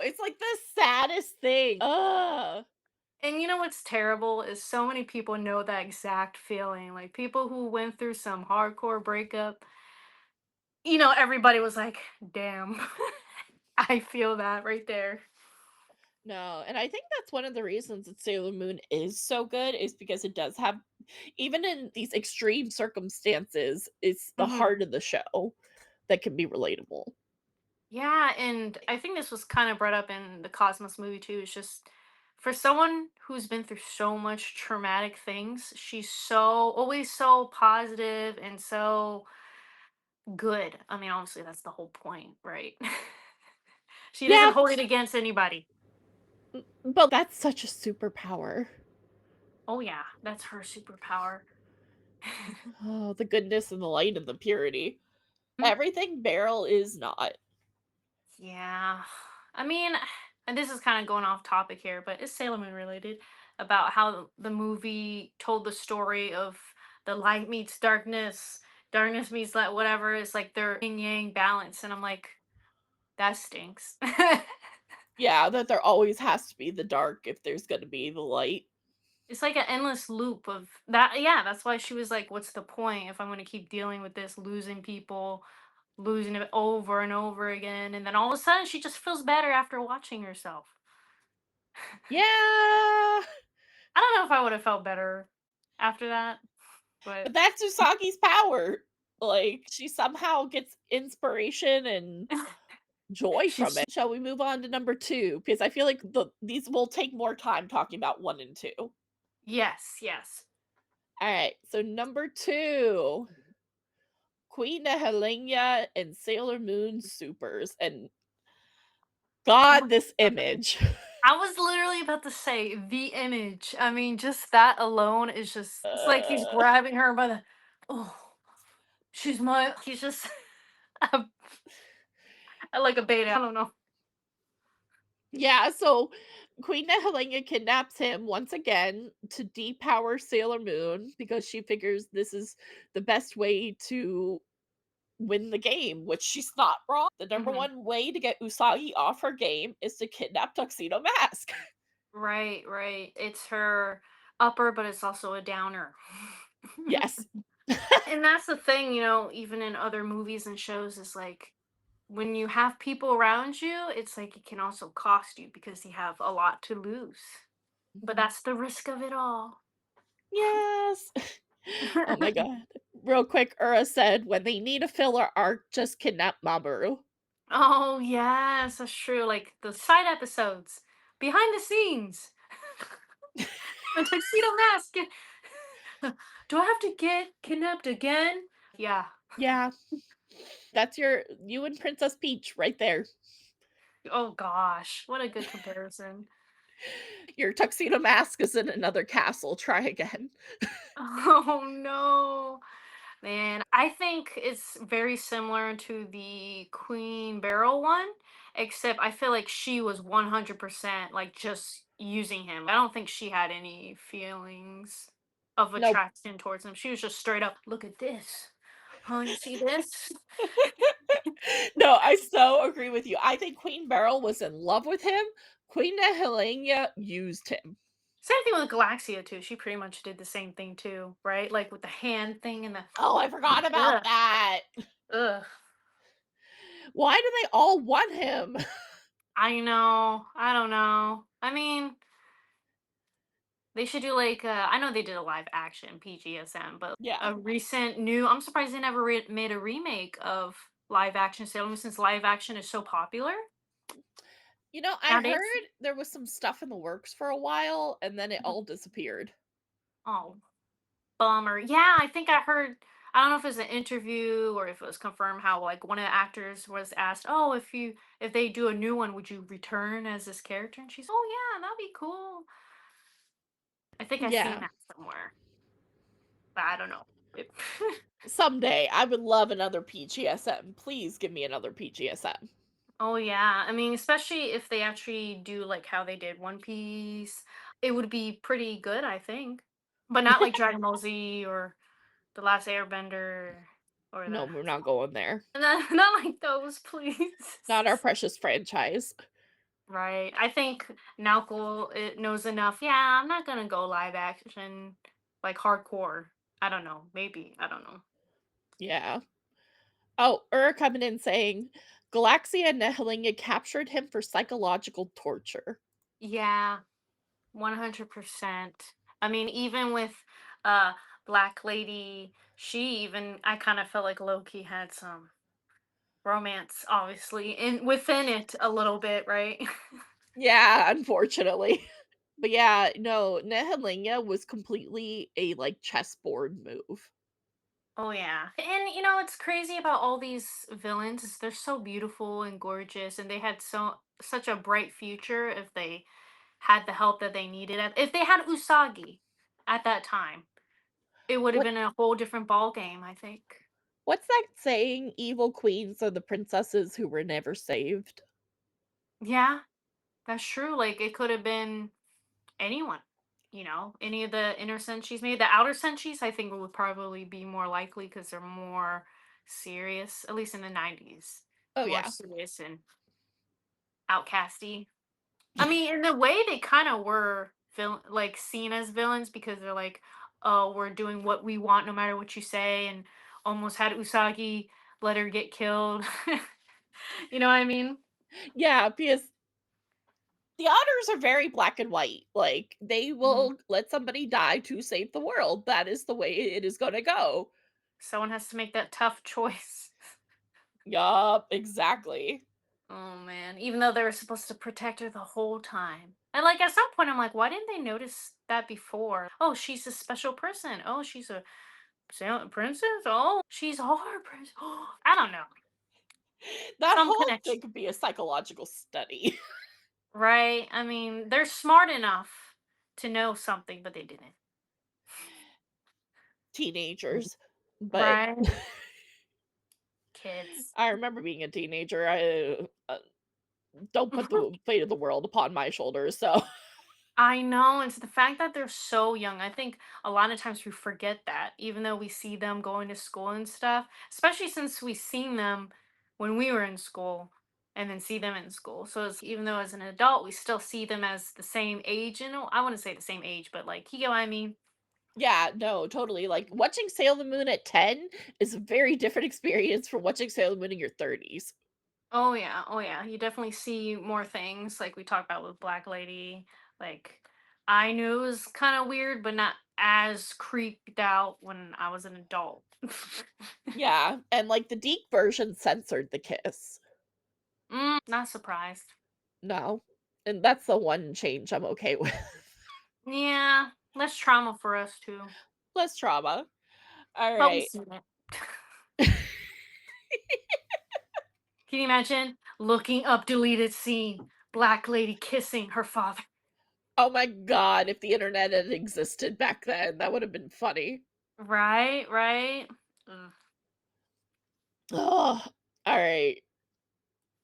Speaker 1: it's like the saddest thing. Ugh.
Speaker 2: and you know what's terrible is so many people know that exact feeling. Like people who went through some hardcore breakup. Everybody was like, "Damn." I feel that right there.
Speaker 1: No, and I think that's one of the reasons that Sailor Moon is so good is because it does have even in these extreme circumstances, it's the
Speaker 2: Mhm.
Speaker 1: heart of the show that can be relatable.
Speaker 2: Yeah, and I think this was kind of brought up in the Cosmos movie too. It's just for someone who's been through so much traumatic things, she's so always so positive and so good. I mean, obviously that's the whole point, right? She doesn't
Speaker 1: Yeah,
Speaker 2: hold it against anybody.
Speaker 1: but that's such a superpower.
Speaker 2: Oh yeah, that's her superpower.
Speaker 1: Oh, the goodness and the light and the purity.
Speaker 2: Hmm?
Speaker 1: Everything Beryl is not.
Speaker 2: Yeah. I mean, and this is kind of going off topic here, but it's Sailor Moon related about how the movie told the story of the light meets darkness, darkness meets light, whatever. It's like their yin yang balance. And I'm like, that stinks.
Speaker 1: Yeah, that there always has to be the dark if there's gonna be the light.
Speaker 2: It's like an endless loop of that. Yeah, that's why she was like, what's the point if I'm going to keep dealing with this, losing people, losing it over and over again? And then all of a sudden, she just feels better after watching herself.
Speaker 1: Yeah,
Speaker 2: I don't know if I would have felt better after that,
Speaker 1: but
Speaker 2: but
Speaker 1: that's Usagi's power. Like, she somehow gets inspiration and joy from
Speaker 2: she's
Speaker 1: it. Shall we move on to number 2? Because I feel like these will take more time talking about 1 and 2.
Speaker 2: yes, yes.
Speaker 1: Alright, so number 2, Queen Helena and Sailor Moon Supers, and
Speaker 2: Oh my
Speaker 1: God, this
Speaker 2: god.
Speaker 1: image.
Speaker 2: I was literally about to say the image. I mean, just that alone is just it's like he's
Speaker 1: Uh,
Speaker 2: grabbing her by the oh, she's my he's just a, like a beta. I don't know.
Speaker 1: yeah, so Queen Helena kidnaps him once again to depower Sailor Moon because she figures this is the best way to win the game, which she's not wrong. The number
Speaker 2: Mhm.
Speaker 1: one way to get Usagi off her game is to kidnap Tuxedo Mask.
Speaker 2: Right, right. It's her upper, but it's also a downer.
Speaker 1: Yes.
Speaker 2: And that's the thing, even in other movies and shows, is like when you have people around you, it's like it can also cost you because you have a lot to lose. But
Speaker 1: Mhm.
Speaker 2: that's the risk of it all.
Speaker 1: Yes. Oh my god. Real quick, Ura said, "When they need a filler arc, just kidnap Mamoru."
Speaker 2: Oh, yes, that's true. Like the side episodes, behind the scenes, the Tuxedo Mask. Do I have to get kidnapped again? Yeah.
Speaker 1: Yeah, that's you and Princess Peach right there.
Speaker 2: Oh gosh, what a good comparison.
Speaker 1: Your Tuxedo Mask is in another castle, try again.
Speaker 2: Oh no. Man, I think it's very similar to the Queen Beryl one, except I feel like she was 100% like just using him. I don't think she had any feelings of
Speaker 1: Nope.
Speaker 2: attraction towards him. She was just straight up, look at this. Huh, you see this?
Speaker 1: No, I so agree with you. I think Queen Beryl was in love with him. Queen Helena used him.
Speaker 2: Same thing with Galaxia too. She pretty much did the same thing too, right? Like with the hand thing and the
Speaker 1: Oh, I forgot about
Speaker 2: ugh,
Speaker 1: that.
Speaker 2: ugh.
Speaker 1: Why do they all want him?
Speaker 2: I know. I don't know. I mean, they should do like I know they did a live action PGSM, but
Speaker 1: Yeah.
Speaker 2: a recent new. I'm surprised they never made a remake of live action Sailor Moon since live action is so popular
Speaker 1: I
Speaker 2: nowadays.
Speaker 1: heard there was some stuff in the works for a while and then it
Speaker 2: Mhm.
Speaker 1: all disappeared.
Speaker 2: Oh, bummer. Yeah, I think I heard. I don't know if it was an interview or if it was confirmed how like one of the actors was asked, "Oh, if they do a new one, would you return as this character?" And she's, "Oh yeah, that'd be cool." I think I seen
Speaker 1: Yeah.
Speaker 2: that somewhere, but I don't know. It-
Speaker 1: Someday I would love another PGSM. Please give me another PGSM.
Speaker 2: Oh yeah. I mean, especially if they actually do like how they did One Piece, it would be pretty good, I think. But not like Dragon Ball Z or The Last Airbender or
Speaker 1: No,
Speaker 2: the
Speaker 1: we're not going there.
Speaker 2: not like those, please.
Speaker 1: Not our precious franchise.
Speaker 2: Right. I think Naoko it knows enough. Yeah, I'm not gonna go live action like hardcore. I don't know. Maybe. I don't know.
Speaker 1: Yeah. Oh, coming in saying Galaxia and Nehelinga captured him for psychological torture.
Speaker 2: Yeah, 100%. I mean, even with uh Black Lady, she even I kind of felt like Loki had some. romance, obviously, and within it a little bit, right?
Speaker 1: Yeah, unfortunately. But yeah, no, Nehelenia was completely a, like, chessboard move.
Speaker 2: Oh yeah. And it's crazy about all these villains is they're so beautiful and gorgeous and they had such a bright future if they had the help that they needed. If they had Usagi at that time, it would have
Speaker 1: What
Speaker 2: been a whole different ball game, I think.
Speaker 1: what's that saying? Evil queens are the princesses who were never saved.
Speaker 2: Yeah, that's true. Like it could have been anyone. Any of the inner senshis, maybe the outer senshis, I think would probably be more likely because they're more serious, at least in the 90s,
Speaker 1: Oh,
Speaker 2: more
Speaker 1: yeah.
Speaker 2: serious and outcasty. I mean, in a way, they kind of were like seen as villains because they're like, "Oh, we're doing what we want, no matter what you say," and almost had Usagi let her get killed. You know what I mean?
Speaker 1: Yeah, because the otters are very black and white, like, they
Speaker 2: Mhm.
Speaker 1: will let somebody die to save the world, that is the way it is gonna go.
Speaker 2: Someone has to make that tough choice.
Speaker 1: Yup, exactly.
Speaker 2: Oh man, even though they were supposed to protect her the whole time. And like at some point I'm like, why didn't they notice that before? Oh, she's a special person. Oh, she's a princess. Oh, she's our princess. I don't know.
Speaker 1: That
Speaker 2: Some
Speaker 1: whole
Speaker 2: connection.
Speaker 1: thing could be a psychological study.
Speaker 2: Right? I mean, they're smart enough to know something, but they didn't.
Speaker 1: Teenagers, but
Speaker 2: Right? Kids.
Speaker 1: I remember being a teenager, don't put the fate of the world upon my shoulders, so
Speaker 2: I know. It's the fact that they're so young. I think a lot of times we forget that, even though we see them going to school and stuff, especially since we seen them when we were in school and then see them in school. So it's even though as an adult, we still see them as the same age. I wouldn't say the same age, but like, you get what I mean?
Speaker 1: yeah, no, totally, like, watching Sail the Moon at 10 is a very different experience from watching Sail the Moon in your 30s.
Speaker 2: Oh yeah, oh yeah. You definitely see more things like we talked about with Black Lady. Like I knew it was kind of weird, but not as creeped out when I was an adult.
Speaker 1: Yeah, and, like, the Deke version censored the kiss.
Speaker 2: Not surprised.
Speaker 1: No, and that's the one change I'm okay with.
Speaker 2: Yeah, less trauma for us too.
Speaker 1: Less trauma.
Speaker 2: But we
Speaker 1: Alright.
Speaker 2: seen it. Can you imagine looking up deleted scene? Black lady kissing her father.
Speaker 1: Oh my god, if the internet had existed back then, that would have been funny.
Speaker 2: Right, right. Ugh.
Speaker 1: Oh, alright.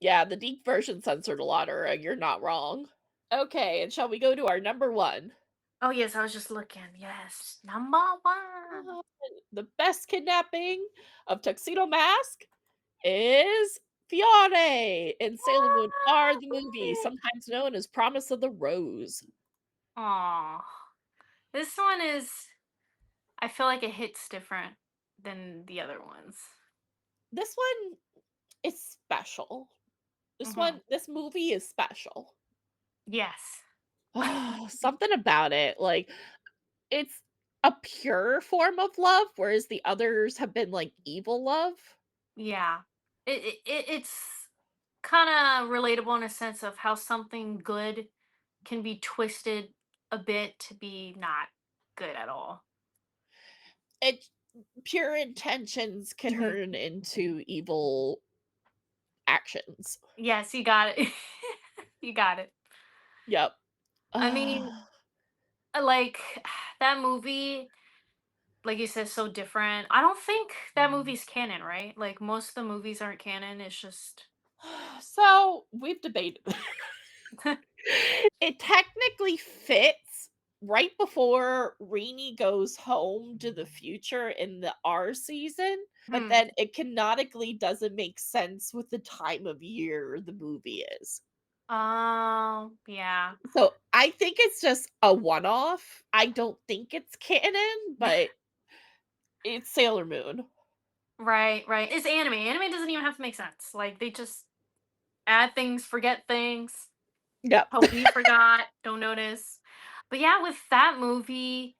Speaker 1: Yeah, the Deke version censored a lot, or you're not wrong. Okay, and shall we go to our number 1?
Speaker 2: Oh yes, I was just looking. Yes, number one.
Speaker 1: Uh, the best kidnapping of Tuxedo Mask is Fiore in Sailor Moon R the movie, sometimes known as Promise of the Rose.
Speaker 2: Aw. This one is, I feel like it hits different than the other ones.
Speaker 1: This one is special.
Speaker 2: Hmm.
Speaker 1: This movie is special.
Speaker 2: Yes.
Speaker 1: Oh, something about it, like, it's a pure form of love, whereas the others have been, like, evil love.
Speaker 2: Yeah. It's kind of relatable in a sense of how something good can be twisted a bit to be not good at all.
Speaker 1: It pure intentions can
Speaker 2: Mhm.
Speaker 1: turn into evil actions.
Speaker 2: Yes, you got it. You got it.
Speaker 1: Yep.
Speaker 2: I mean,
Speaker 1: Ah,
Speaker 2: like that movie, like you said, so different. I don't think that movie's canon, right? Like most of the movies aren't canon. It's just
Speaker 1: so, we've debated it technically fits right before Rainy goes home to the future in the R season, but
Speaker 2: hmm.
Speaker 1: then it canonically doesn't make sense with the time of year the movie is.
Speaker 2: Oh, yeah.
Speaker 1: So, I think it's just a one-off. I don't think it's canon, but it's Sailor Moon.
Speaker 2: Right, right. It's anime. Anime doesn't even have to make sense. Like they just add things, forget things.
Speaker 1: Yep.
Speaker 2: Hope you forgot. Don't notice. But yeah, with that movie,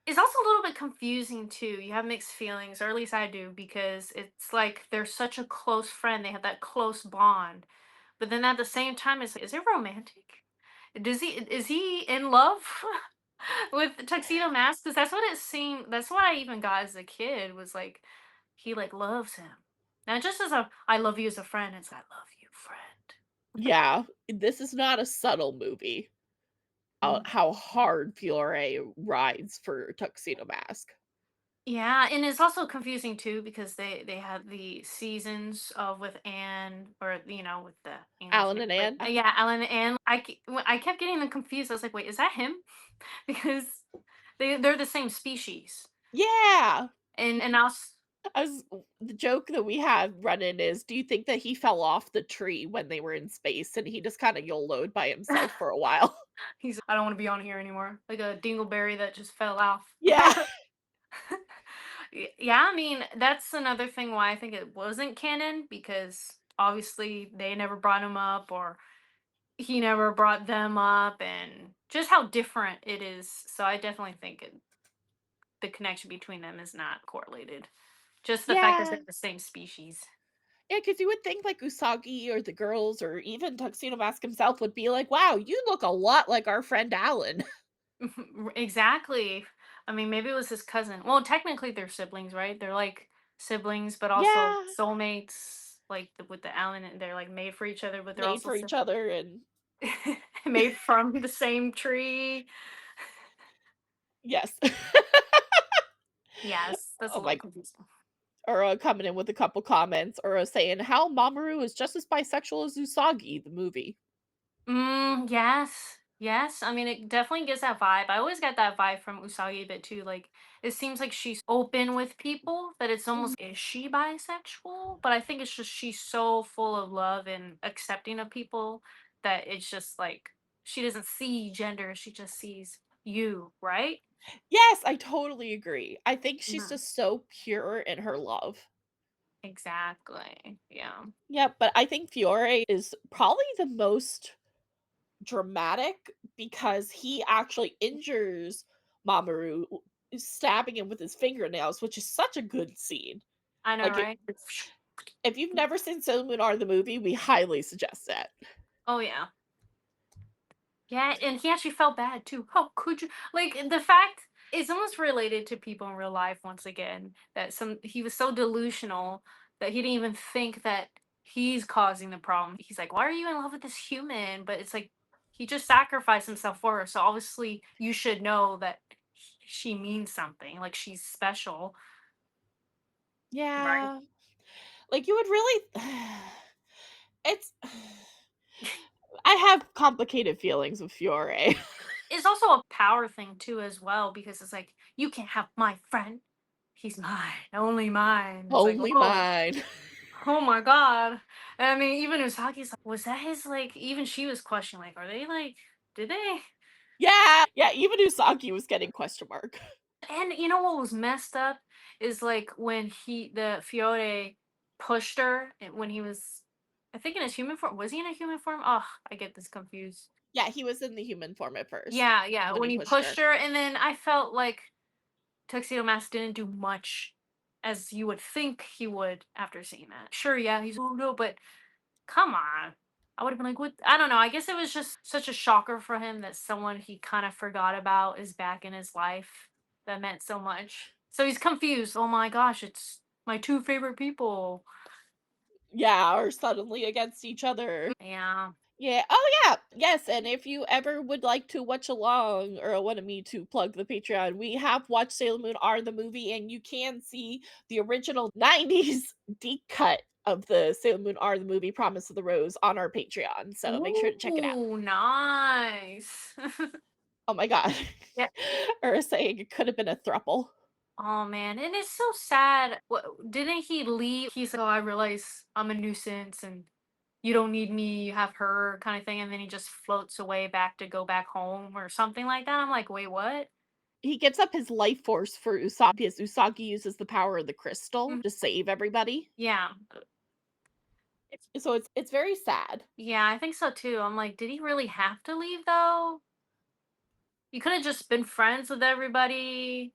Speaker 2: It's also a little bit confusing too. You have mixed feelings, or at least I do, because it's like they're such a close friend. They have that close bond. But then at the same time, it's like, is it romantic? Is he in love with Tuxedo Mask? Because that's what it seemed. That's what I even got as a kid, was like he like loves him. Not just as a I love you as a friend. It's I love you, friend.
Speaker 1: Yeah, this is not a subtle movie,
Speaker 2: Mm.
Speaker 1: how hard Fiore rides for Tuxedo Mask.
Speaker 2: Yeah, and it's also confusing too because they had the seasons of with Anne, or with the English
Speaker 1: Alan
Speaker 2: name,
Speaker 1: and
Speaker 2: but
Speaker 1: Anne?
Speaker 2: yeah, Alan and Anne. I kept getting them confused. I was like, wait, is that him? Because they're the same species,
Speaker 1: Yeah!
Speaker 2: and I was
Speaker 1: I was the joke that we have running is, do you think that he fell off the tree when they were in space and he just kinda YOLO'd by himself for a while?
Speaker 2: he's I don't want to be on here anymore, like a dingleberry that just fell off.
Speaker 1: Yeah.
Speaker 2: Yeah, I mean, that's another thing why I think it wasn't canon, because obviously they never brought him up, or he never brought them up, and just how different it is. So I definitely think the connection between them is not correlated. Just the fact that
Speaker 1: Yeah.
Speaker 2: they're the same species.
Speaker 1: Yeah, because you would think, like, Usagi or the girls or even Tuxedo Mask himself would be like, "Wow, you look a lot like our friend Alan."
Speaker 2: Exactly. I mean, maybe it was his cousin. Well, technically they're siblings, right? They're like siblings, but also
Speaker 1: Yeah,
Speaker 2: soulmates. Like with the Allen, and they're like made for each other, but they're
Speaker 1: made
Speaker 2: also
Speaker 1: for each other and
Speaker 2: made from the same tree.
Speaker 1: yes.
Speaker 2: Yes, that's a
Speaker 1: Oh
Speaker 2: little
Speaker 1: my
Speaker 2: confusing.
Speaker 1: or, coming in with a couple comments or, saying how Mamoru is just as bisexual as Usagi, the movie.
Speaker 2: Yes. Yes. I mean, it definitely gives that vibe. I always get that vibe from Usagi a bit too. Like, it seems like she's open with people, that it's
Speaker 1: Mhm.
Speaker 2: almost, is she bisexual? But I think it's just she's so full of love and accepting of people, that it's just like she doesn't see gender, she just sees you, right?
Speaker 1: Yes, I totally agree. I think she's
Speaker 2: Mhm.
Speaker 1: just so pure in her love.
Speaker 2: Exactly. Yeah.
Speaker 1: Yeah, but I think Fiore is probably the most dramatic because he actually injures Mamoru, stabbing him with his fingernails, which is such a good scene.
Speaker 2: I know,
Speaker 1: Like,
Speaker 2: right?
Speaker 1: if you've never seen Sailor Moon R the movie, we highly suggest that.
Speaker 2: Oh, yeah. Yeah, and he actually felt bad too. How could you? Like, the fact it's almost related to people in real life once again, that some he was so delusional that he didn't even think that he's causing the problem. He's like, "Why are you in love with this human?" But it's like he just sacrificed himself for her. So obviously, you should know that she means something. Like, she's special, right?
Speaker 1: Yeah. Like, you would really it's I have complicated feelings with Fiore.
Speaker 2: It's also a power thing too, as well, because it's like you can't have my friend. He's mine, only mine. It's like,
Speaker 1: Only
Speaker 2: oh,
Speaker 1: mine.
Speaker 2: oh my god. And I mean, even Usagi's like, was that his, like, even she was questioning, like, are they like, did they?
Speaker 1: Yeah, yeah, even Usagi was getting question mark.
Speaker 2: And you know what was messed up is like when the Fiore pushed her, when he was, I think in his human form. Was he in a human form? Oh, I get this confused.
Speaker 1: Yeah, he was in the human form at first
Speaker 2: Yeah, yeah.
Speaker 1: when
Speaker 2: When
Speaker 1: he
Speaker 2: he
Speaker 1: pushed
Speaker 2: pushed
Speaker 1: her.
Speaker 2: her, and then I felt like Tuxedo Mask didn't do much as you would think he would after seeing that. Sure, yeah, he's, oh no, but come on. I would have been like, what? I don't know. I guess it was just such a shocker for him that someone he kind of forgot about is back in his life, that meant so much. So he's confused. Oh my gosh, it's my two favorite people.
Speaker 1: Yeah, are suddenly against each other.
Speaker 2: Yeah.
Speaker 1: Yeah. Oh, yeah. Yes. And if you ever would like to watch along or wanted me to plug the Patreon, we have watched Sailor Moon R the movie, and you can see the original 90s deep cut of the Sailor Moon R the movie Promise of the Rose on our Patreon. So make sure to check it out.
Speaker 2: Ooh, nice.
Speaker 1: Oh my God.
Speaker 2: Yeah.
Speaker 1: Or saying it could have been a thruple.
Speaker 2: Oh man, and it's so sad. What, didn't he leave? He's like, "Oh, I realize I'm a nuisance, and you don't need me. You have her," kind of thing. And then he just floats away back to go back home or something like that. I'm like, wait, what?
Speaker 1: He gives up his life force for Usagi because Usagi uses the power of the crystal
Speaker 2: Mhm.
Speaker 1: to save everybody.
Speaker 2: Yeah,
Speaker 1: So it's very sad.
Speaker 2: yeah, I think so too. I'm like, did he really have to leave though? You could have just been friends with everybody.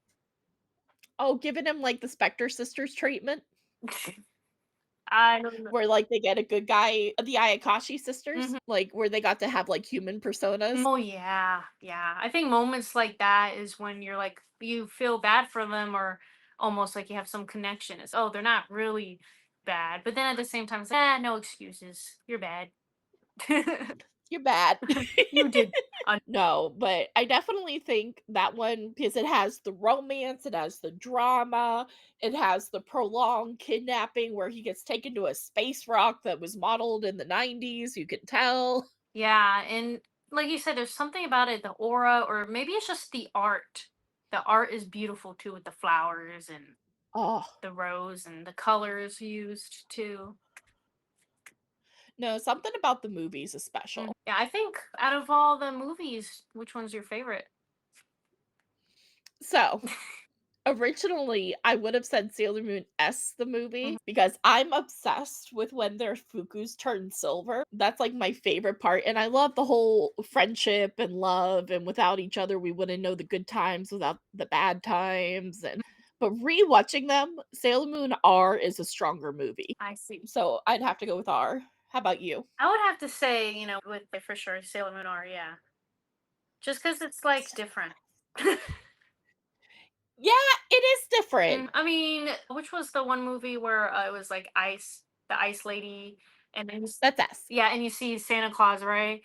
Speaker 1: Oh, giving him, like, the Spectre Sisters treatment,
Speaker 2: I don't know.
Speaker 1: where, like, they get a good guy the Ayakashi sisters,
Speaker 2: Mhm.
Speaker 1: like, where they got to have, like, human personas.
Speaker 2: Oh yeah, yeah. I think moments like that is when you're like you feel bad for them or almost like you have some connection. It's oh, they're not really bad. But then at the same time, it's like, no excuses. You're bad.
Speaker 1: You're bad.
Speaker 2: You did.
Speaker 1: No, but I definitely think that one because it has the romance, it has the drama, it has the prolonged kidnapping where he gets taken to a space rock that was modeled in the 90s, you can tell.
Speaker 2: Yeah, and like you said, there's something about it, the aura, or maybe it's just the art. The art is beautiful too with the flowers and
Speaker 1: Oh,
Speaker 2: the rose and the colors used too.
Speaker 1: no, something about the movies is special.
Speaker 2: Yeah, I think out of all the movies, which one's your favorite?
Speaker 1: So, originally, I would have said Sailor Moon S the
Speaker 2: Mhm.
Speaker 1: movie because I'm obsessed with when their fukus turn silver. That's, like, my favorite part, and I love the whole friendship and love, and without each other, we wouldn't know the good times without the bad times, and but rewatching them, Sailor Moon R is a stronger movie,
Speaker 2: I see.
Speaker 1: so I'd have to go with R. How about you?
Speaker 2: I would have to say, with for sure Sailor Moon R, yeah. Just because it's like different.
Speaker 1: Yeah, it is different.
Speaker 2: I mean, which was the one movie where it was like ice, the ice lady, and then
Speaker 1: That's S.
Speaker 2: yeah, and you see Santa Claus, right?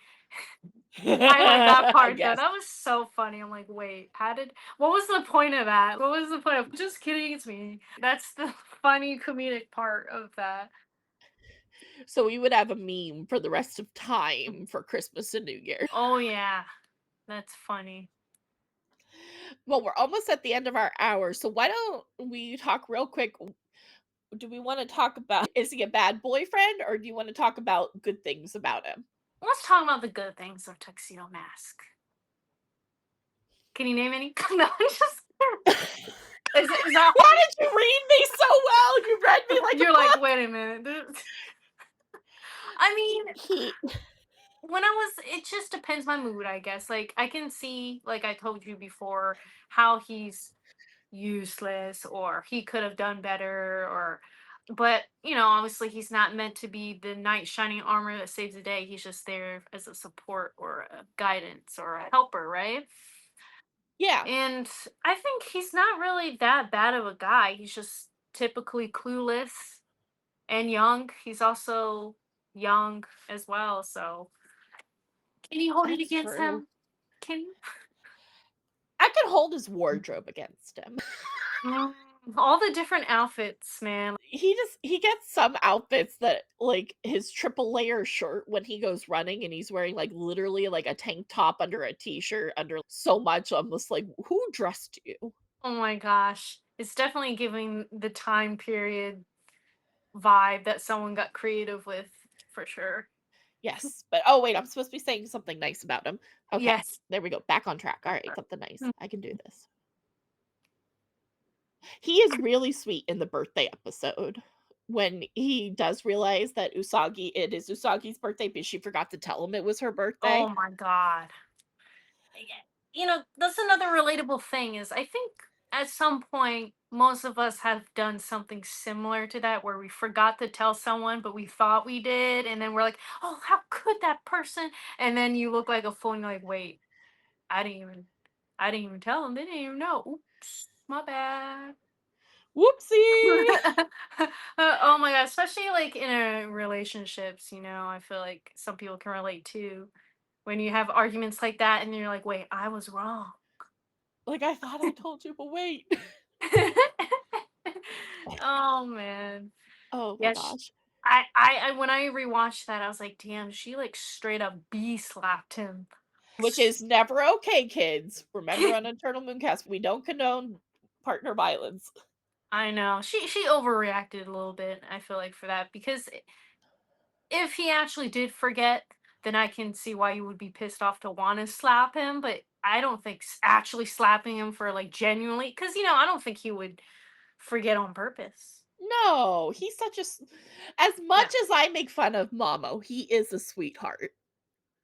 Speaker 2: I like that part though.
Speaker 1: Yes.
Speaker 2: That was so funny. I'm like, wait, what was the point of that? What was the point of just kidding? It's me. That's the funny comedic part of that.
Speaker 1: So we would have a meme for the rest of time for Christmas and New Year.
Speaker 2: Oh yeah, that's funny.
Speaker 1: Well, we're almost at the end of our hour, so why don't we talk real quick? Do we want to talk about is he a bad boyfriend or do you want to talk about good things about him?
Speaker 2: Let's talk about the good things of Tuxedo Mask. Can you name any? No, I'm just is that
Speaker 1: Why did you read me so well? You read me like a
Speaker 2: you're like,
Speaker 1: book.
Speaker 2: wait a minute. I mean,
Speaker 1: He
Speaker 2: when I was it just depends my mood, I guess. Like I can see, like I told you before, how he's useless or he could have done better or but obviously he's not meant to be the knight shining armor that saves the day. He's just there as a support or a guidance or a helper, right?
Speaker 1: yeah,
Speaker 2: And I think he's not really that bad of a guy. He's just typically clueless and young. He's also young as well, so can you hold it
Speaker 1: that's
Speaker 2: against
Speaker 1: true.
Speaker 2: him? Can you?
Speaker 1: I could hold his wardrobe against him.
Speaker 2: Mm, all the different outfits, man.
Speaker 1: He gets some outfits that like his triple layer shirt when he goes running and he's wearing like literally like a tank top under a t-shirt under so much almost like who dressed you?
Speaker 2: Oh my gosh. It's definitely giving the time period vibe that someone got creative with, for sure.
Speaker 1: Yes, but oh wait, I'm supposed to be saying something nice about him. Okay,
Speaker 2: Yes.
Speaker 1: there we go. Back on track. All right, something nice.
Speaker 2: Mm.
Speaker 1: I can do this. He is really sweet in the birthday episode when he does realize that it is Usagi's birthday, but she forgot to tell him it was her
Speaker 2: Oh
Speaker 1: birthday.
Speaker 2: my god. Yeah. That's another relatable thing is I think at some point most of us have done something similar to that where we forgot to tell someone but we thought we did and then we're like, "Oh, how could that person?" And then you look like a fool and you're like, "Wait, I didn't even I didn't even tell them. They didn't even know. Oops, my bad."
Speaker 1: Whoopsie.
Speaker 2: Oh my god, especially like in relationships, I feel like some people can relate too. When you have arguments like that and you're like, wait, I was wrong.
Speaker 1: Like I thought I told you, but wait.
Speaker 2: Oh man.
Speaker 1: Oh my
Speaker 2: Yes.
Speaker 1: gosh.
Speaker 2: I when I rewatched that, I was like, damn, she like straight up bee slapped him.
Speaker 1: Which is never okay, kids. Remember on Eternal Mooncast, we don't condone partner violence.
Speaker 2: I know. She overreacted a little bit, I feel like, for that because if he actually did forget, then I can see why you would be pissed off to want to slap him. But I don't think actually slapping him for like genuinely, because I don't think he would forget on purpose.
Speaker 1: No, he's such a as
Speaker 2: Yeah,
Speaker 1: much as I make fun of Mamo, he is a sweetheart.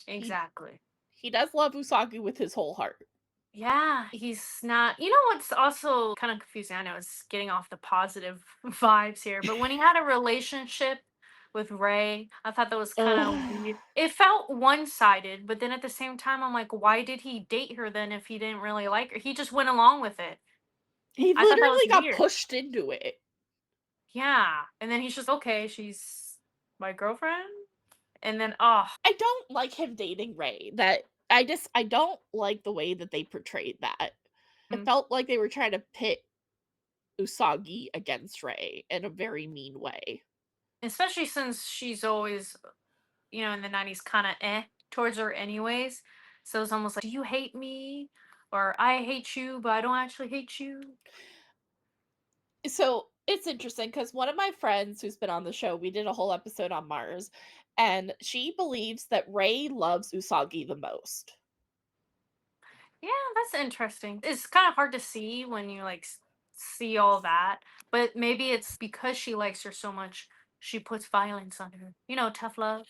Speaker 1: He
Speaker 2: exactly.
Speaker 1: he does love Usagi with his whole heart.
Speaker 2: Yeah, he's not. You know what's also kind of confusing? I know it's getting off the positive vibes here, but when he had a relationship with Ray, I thought that was kind of
Speaker 1: Ugh.
Speaker 2: weird. It felt one sided, but then at the same time, I'm like, why did he date her then if he didn't really like her? He just went along with it.
Speaker 1: He
Speaker 2: I thought that was
Speaker 1: literally got
Speaker 2: weird.
Speaker 1: pushed into it.
Speaker 2: Yeah. And then he's just, okay, she's my girlfriend. And then, oh,
Speaker 1: I don't like him dating Ray. I don't like the way that they portrayed that. It felt like they were trying to pit Usagi against Ray in a very mean way.
Speaker 2: especially since she's always, in the 90s kind of towards her anyways. So it's almost like, do you hate me? Or I hate you, but I don't actually hate you.
Speaker 1: So, it's interesting because one of my friends who's been on the show, we did a whole episode on Mars, and she believes that Ray loves Usagi the most.
Speaker 2: Yeah, that's interesting. It's kind of hard to see when you like see all that, but maybe it's because she likes her so much, she puts violence on her. Tough love.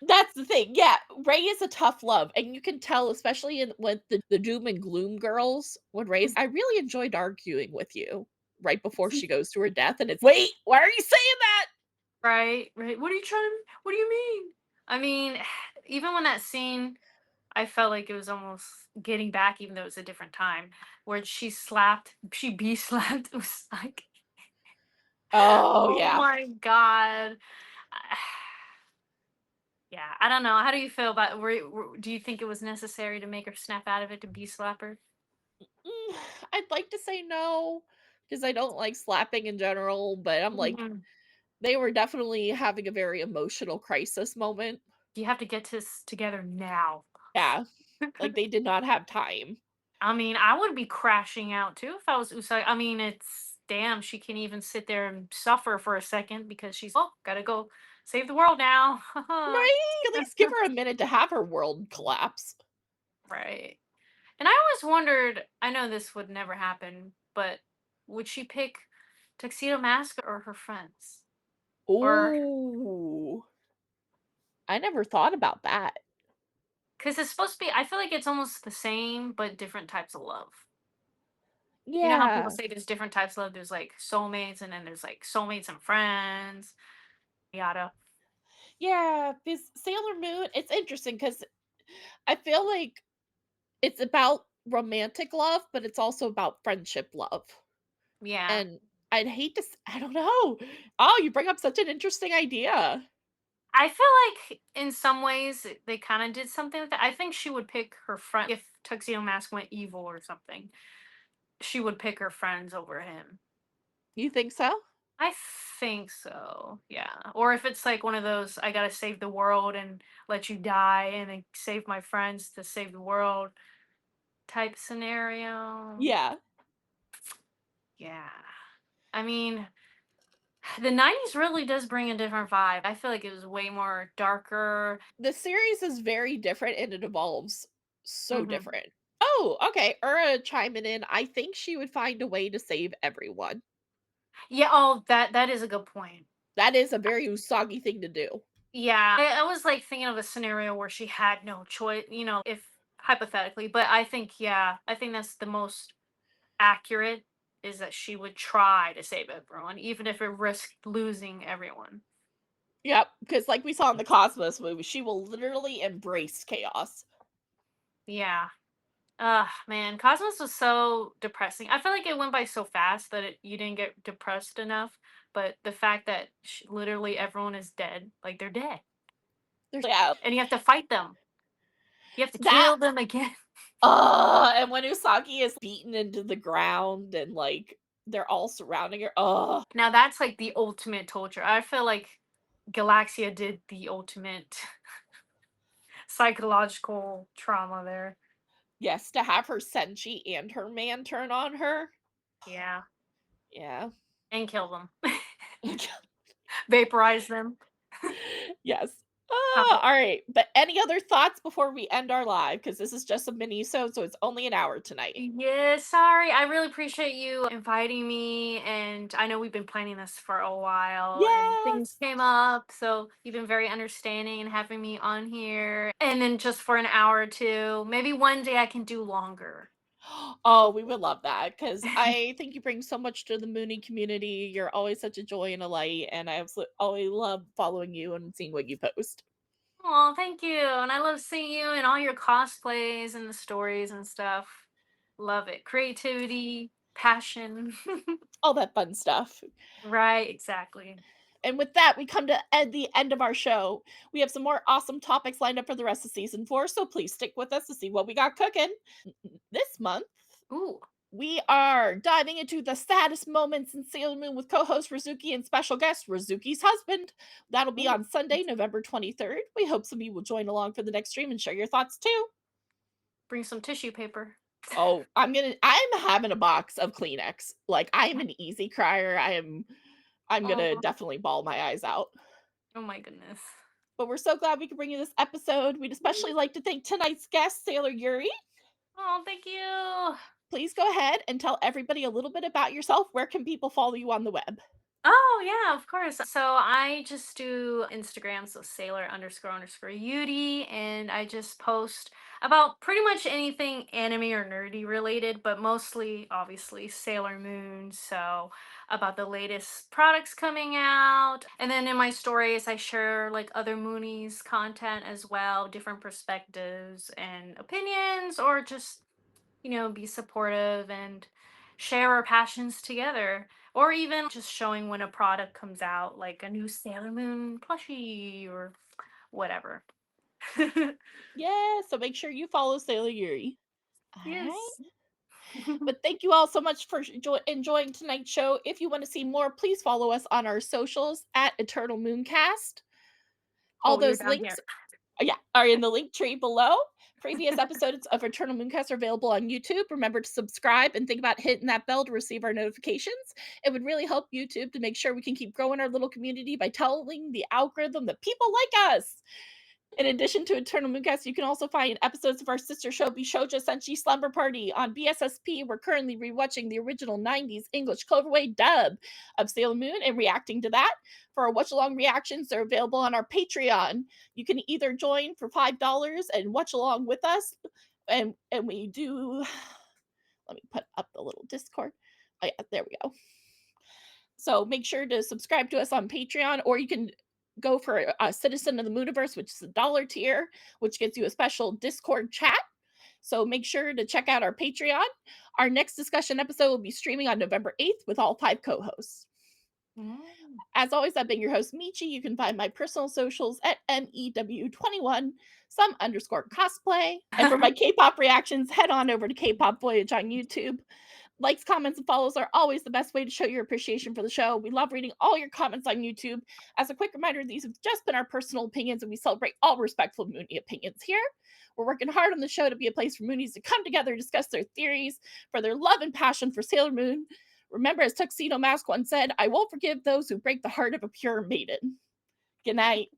Speaker 1: That's the thing, yeah, Ray is a tough love, and you can tell, especially in with the doom and gloom girls, when Ray's, "I really enjoyed arguing with you," right before she goes to her death, and it's, "Wait, why are you saying that?"
Speaker 2: Right, right. What are you trying to, what do you mean? I mean, even when that scene, I felt like it was almost getting back, even though it was a different time, where she bee slapped. It was like,
Speaker 1: Oh,
Speaker 2: oh
Speaker 1: yeah.
Speaker 2: my God. Yeah, I don't know. How do you feel about, do you think it was necessary to make her snap out of it to bee slap her?
Speaker 1: Mm, I'd like to say no, because I don't like slapping in general, but I'm like,
Speaker 2: Mhm.
Speaker 1: they were definitely having a very emotional crisis moment.
Speaker 2: You have to get this together now.
Speaker 1: Yeah, like, they did not have time.
Speaker 2: I mean, I would be crashing out too if I was Usai. I mean, it's damn, she can even sit there and suffer for a second because she's, oh, gotta go save the world now.
Speaker 1: Right? At least give her a minute to have her world collapse.
Speaker 2: Right. And I always wondered, I know this would never happen, but would she pick Tuxedo Mask or her friends? Or
Speaker 1: Ooh, I never thought about that.
Speaker 2: because it's supposed to be, I feel like it's almost the same, but different types of love. You know how people
Speaker 1: Yeah.
Speaker 2: say there's different types of love? There's like soulmates, and then there's like soulmates and friends, yada.
Speaker 1: Yeah, this Sailor Moon, it's interesting because I feel like it's about romantic love, but it's also about friendship love,
Speaker 2: Yeah.
Speaker 1: and I'd hate to s I don't know. Oh, you bring up such an interesting idea.
Speaker 2: I feel like in some ways they kind of did something with that. I think she would pick her friend if Tuxedo Mask went evil or something. She would pick her friends over him.
Speaker 1: You think so?
Speaker 2: I think so. Yeah. Or if it's like one of those I got to save the world and let you die and then save my friends to save the world type scenario.
Speaker 1: Yeah.
Speaker 2: Yeah. I mean, the 90s really does bring a different vibe. I feel like it was way more darker.
Speaker 1: The series is very different and it evolves so
Speaker 2: Mhm.
Speaker 1: different. Oh, okay, Ura chiming in, I think she would find a way to save everyone.
Speaker 2: Yeah, oh, that is a good point.
Speaker 1: That is a very Usagi thing to do.
Speaker 2: Yeah, I was like thinking of a scenario where she had no choice, if hypothetically, but I think, yeah, I think that's the most accurate is that she would try to save everyone, even if it risked losing everyone.
Speaker 1: Yep, because like we saw in the Cosmos movie, she will literally embrace chaos.
Speaker 2: Yeah. Man, Cosmos was so depressing. I feel like it went by so fast that you didn't get depressed enough. But the fact that literally everyone is dead, like they're dead,
Speaker 1: There's yeah,
Speaker 2: and you have to fight them. You have to
Speaker 1: that
Speaker 2: kill them again.
Speaker 1: and when Usagi is beaten into the ground and like they're all surrounding her.
Speaker 2: Now that's like the ultimate torture. I feel like Galaxia did the ultimate psychological trauma there.
Speaker 1: Yes, to have her Senshi and her man turn on her.
Speaker 2: Yeah,
Speaker 1: Yeah.
Speaker 2: and kill them, vaporize them.
Speaker 1: Yes.
Speaker 2: How about?
Speaker 1: All right. But any other thoughts before we end our live? Because this is just a mini so it's only an hour tonight.
Speaker 2: Yeah, sorry. I really appreciate you inviting me. And I know we've been planning this for a while and things
Speaker 1: Yes.
Speaker 2: came up. So you've been very understanding and having me on here. And then just for an hour or two, maybe one day I can do longer.
Speaker 1: Oh, we would love that because I think you bring so much to the Mooney community. You're always such a joy and a light, and I absolutely always love following you and seeing what you post.
Speaker 2: Oh, thank you. And I love seeing you and all your cosplays and the stories and stuff. Love it. Creativity, passion.
Speaker 1: All that fun stuff.
Speaker 2: Right, exactly.
Speaker 1: And with that, we come to the end of our show. We have some more awesome topics lined up for the rest of season 4, so please stick with us to see what we got cooking. This month,
Speaker 2: Ooh.
Speaker 1: we are diving into the saddest moments in Sailor Moon with co-host Rizuki and special guest Rizuki's husband. That'll be
Speaker 2: Ooh.
Speaker 1: on Sunday, November 23rd. We hope some of you will join along for the next stream and share your thoughts too.
Speaker 2: Bring some tissue paper.
Speaker 1: Oh, I'm having a box of Kleenex. Like I am an easy crier. I'm gonna
Speaker 2: Oh,
Speaker 1: definitely bawl my eyes out.
Speaker 2: oh my goodness.
Speaker 1: But we're so glad we could bring you this episode. We'd especially like to thank tonight's guest, Sailor Yuri.
Speaker 2: Oh, thank you.
Speaker 1: Please go ahead and tell everybody a little bit about yourself. Where can people follow you on the web?
Speaker 2: Oh yeah, of course. So I just do Instagram, so sailor underscore Yuri, and I just post about pretty much anything anime or nerdy related, but mostly obviously Sailor Moon. So about the latest products coming out. And then in my stories I share like other Moonies content as well, different perspectives and opinions, or just be supportive and share our passions together. Or even just showing when a product comes out, like a new Sailor Moon plushie or whatever.
Speaker 1: Yeah, so make sure you follow Sailor Yuri. All right.
Speaker 2: Yes.
Speaker 1: But thank you all so much for enjoying tonight's show. If you want to see more, please follow us on our socials at Eternal Mooncast. All
Speaker 2: Oh, you're
Speaker 1: those
Speaker 2: down
Speaker 1: links,
Speaker 2: here.
Speaker 1: are in the link tree below. Previous episodes of Eternal Mooncast are available on YouTube. Remember to subscribe and think about hitting that bell to receive our notifications. It would really help YouTube to make sure we can keep growing our little community by telling the algorithm that people like us. In addition to Eternal Mooncast, you can also find episodes of our sister show, Bishojo Senshi Slumber Party, on BSSP. We're currently rewatching the original 90s English Cloverway dub of Sailor Moon and reacting to that. For our watch along reactions, they're available on our Patreon. You can either join for $5 and watch along with us, and we do. Let me put up the little Discord. Oh, yeah, there we go. So make sure to subscribe to us on Patreon, or you can go for a Citizen of the Mooniverse, which is a dollar tier, which gets you a special Discord chat. So make sure to check out our Patreon. Our next discussion episode will be streaming on November 8th with all 5 co hosts.
Speaker 2: Mm.
Speaker 1: As always, I've been your host, Michi. You can find my personal socials at MEW21, some underscore cosplay. And for my K pop reactions, head on over to K pop Voyage on YouTube. Likes, comments, and follows are always the best way to show your appreciation for the show. We love reading all your comments on YouTube. As a quick reminder, these have just been our personal opinions, and we celebrate all respectful Mooney opinions here. We're working hard on the show to be a place for Moonies to come together, discuss their theories, for their love and passion for Sailor Moon. Remember, as Tuxedo Mask once said, I won't forgive those who break the heart of a pure maiden. Good night.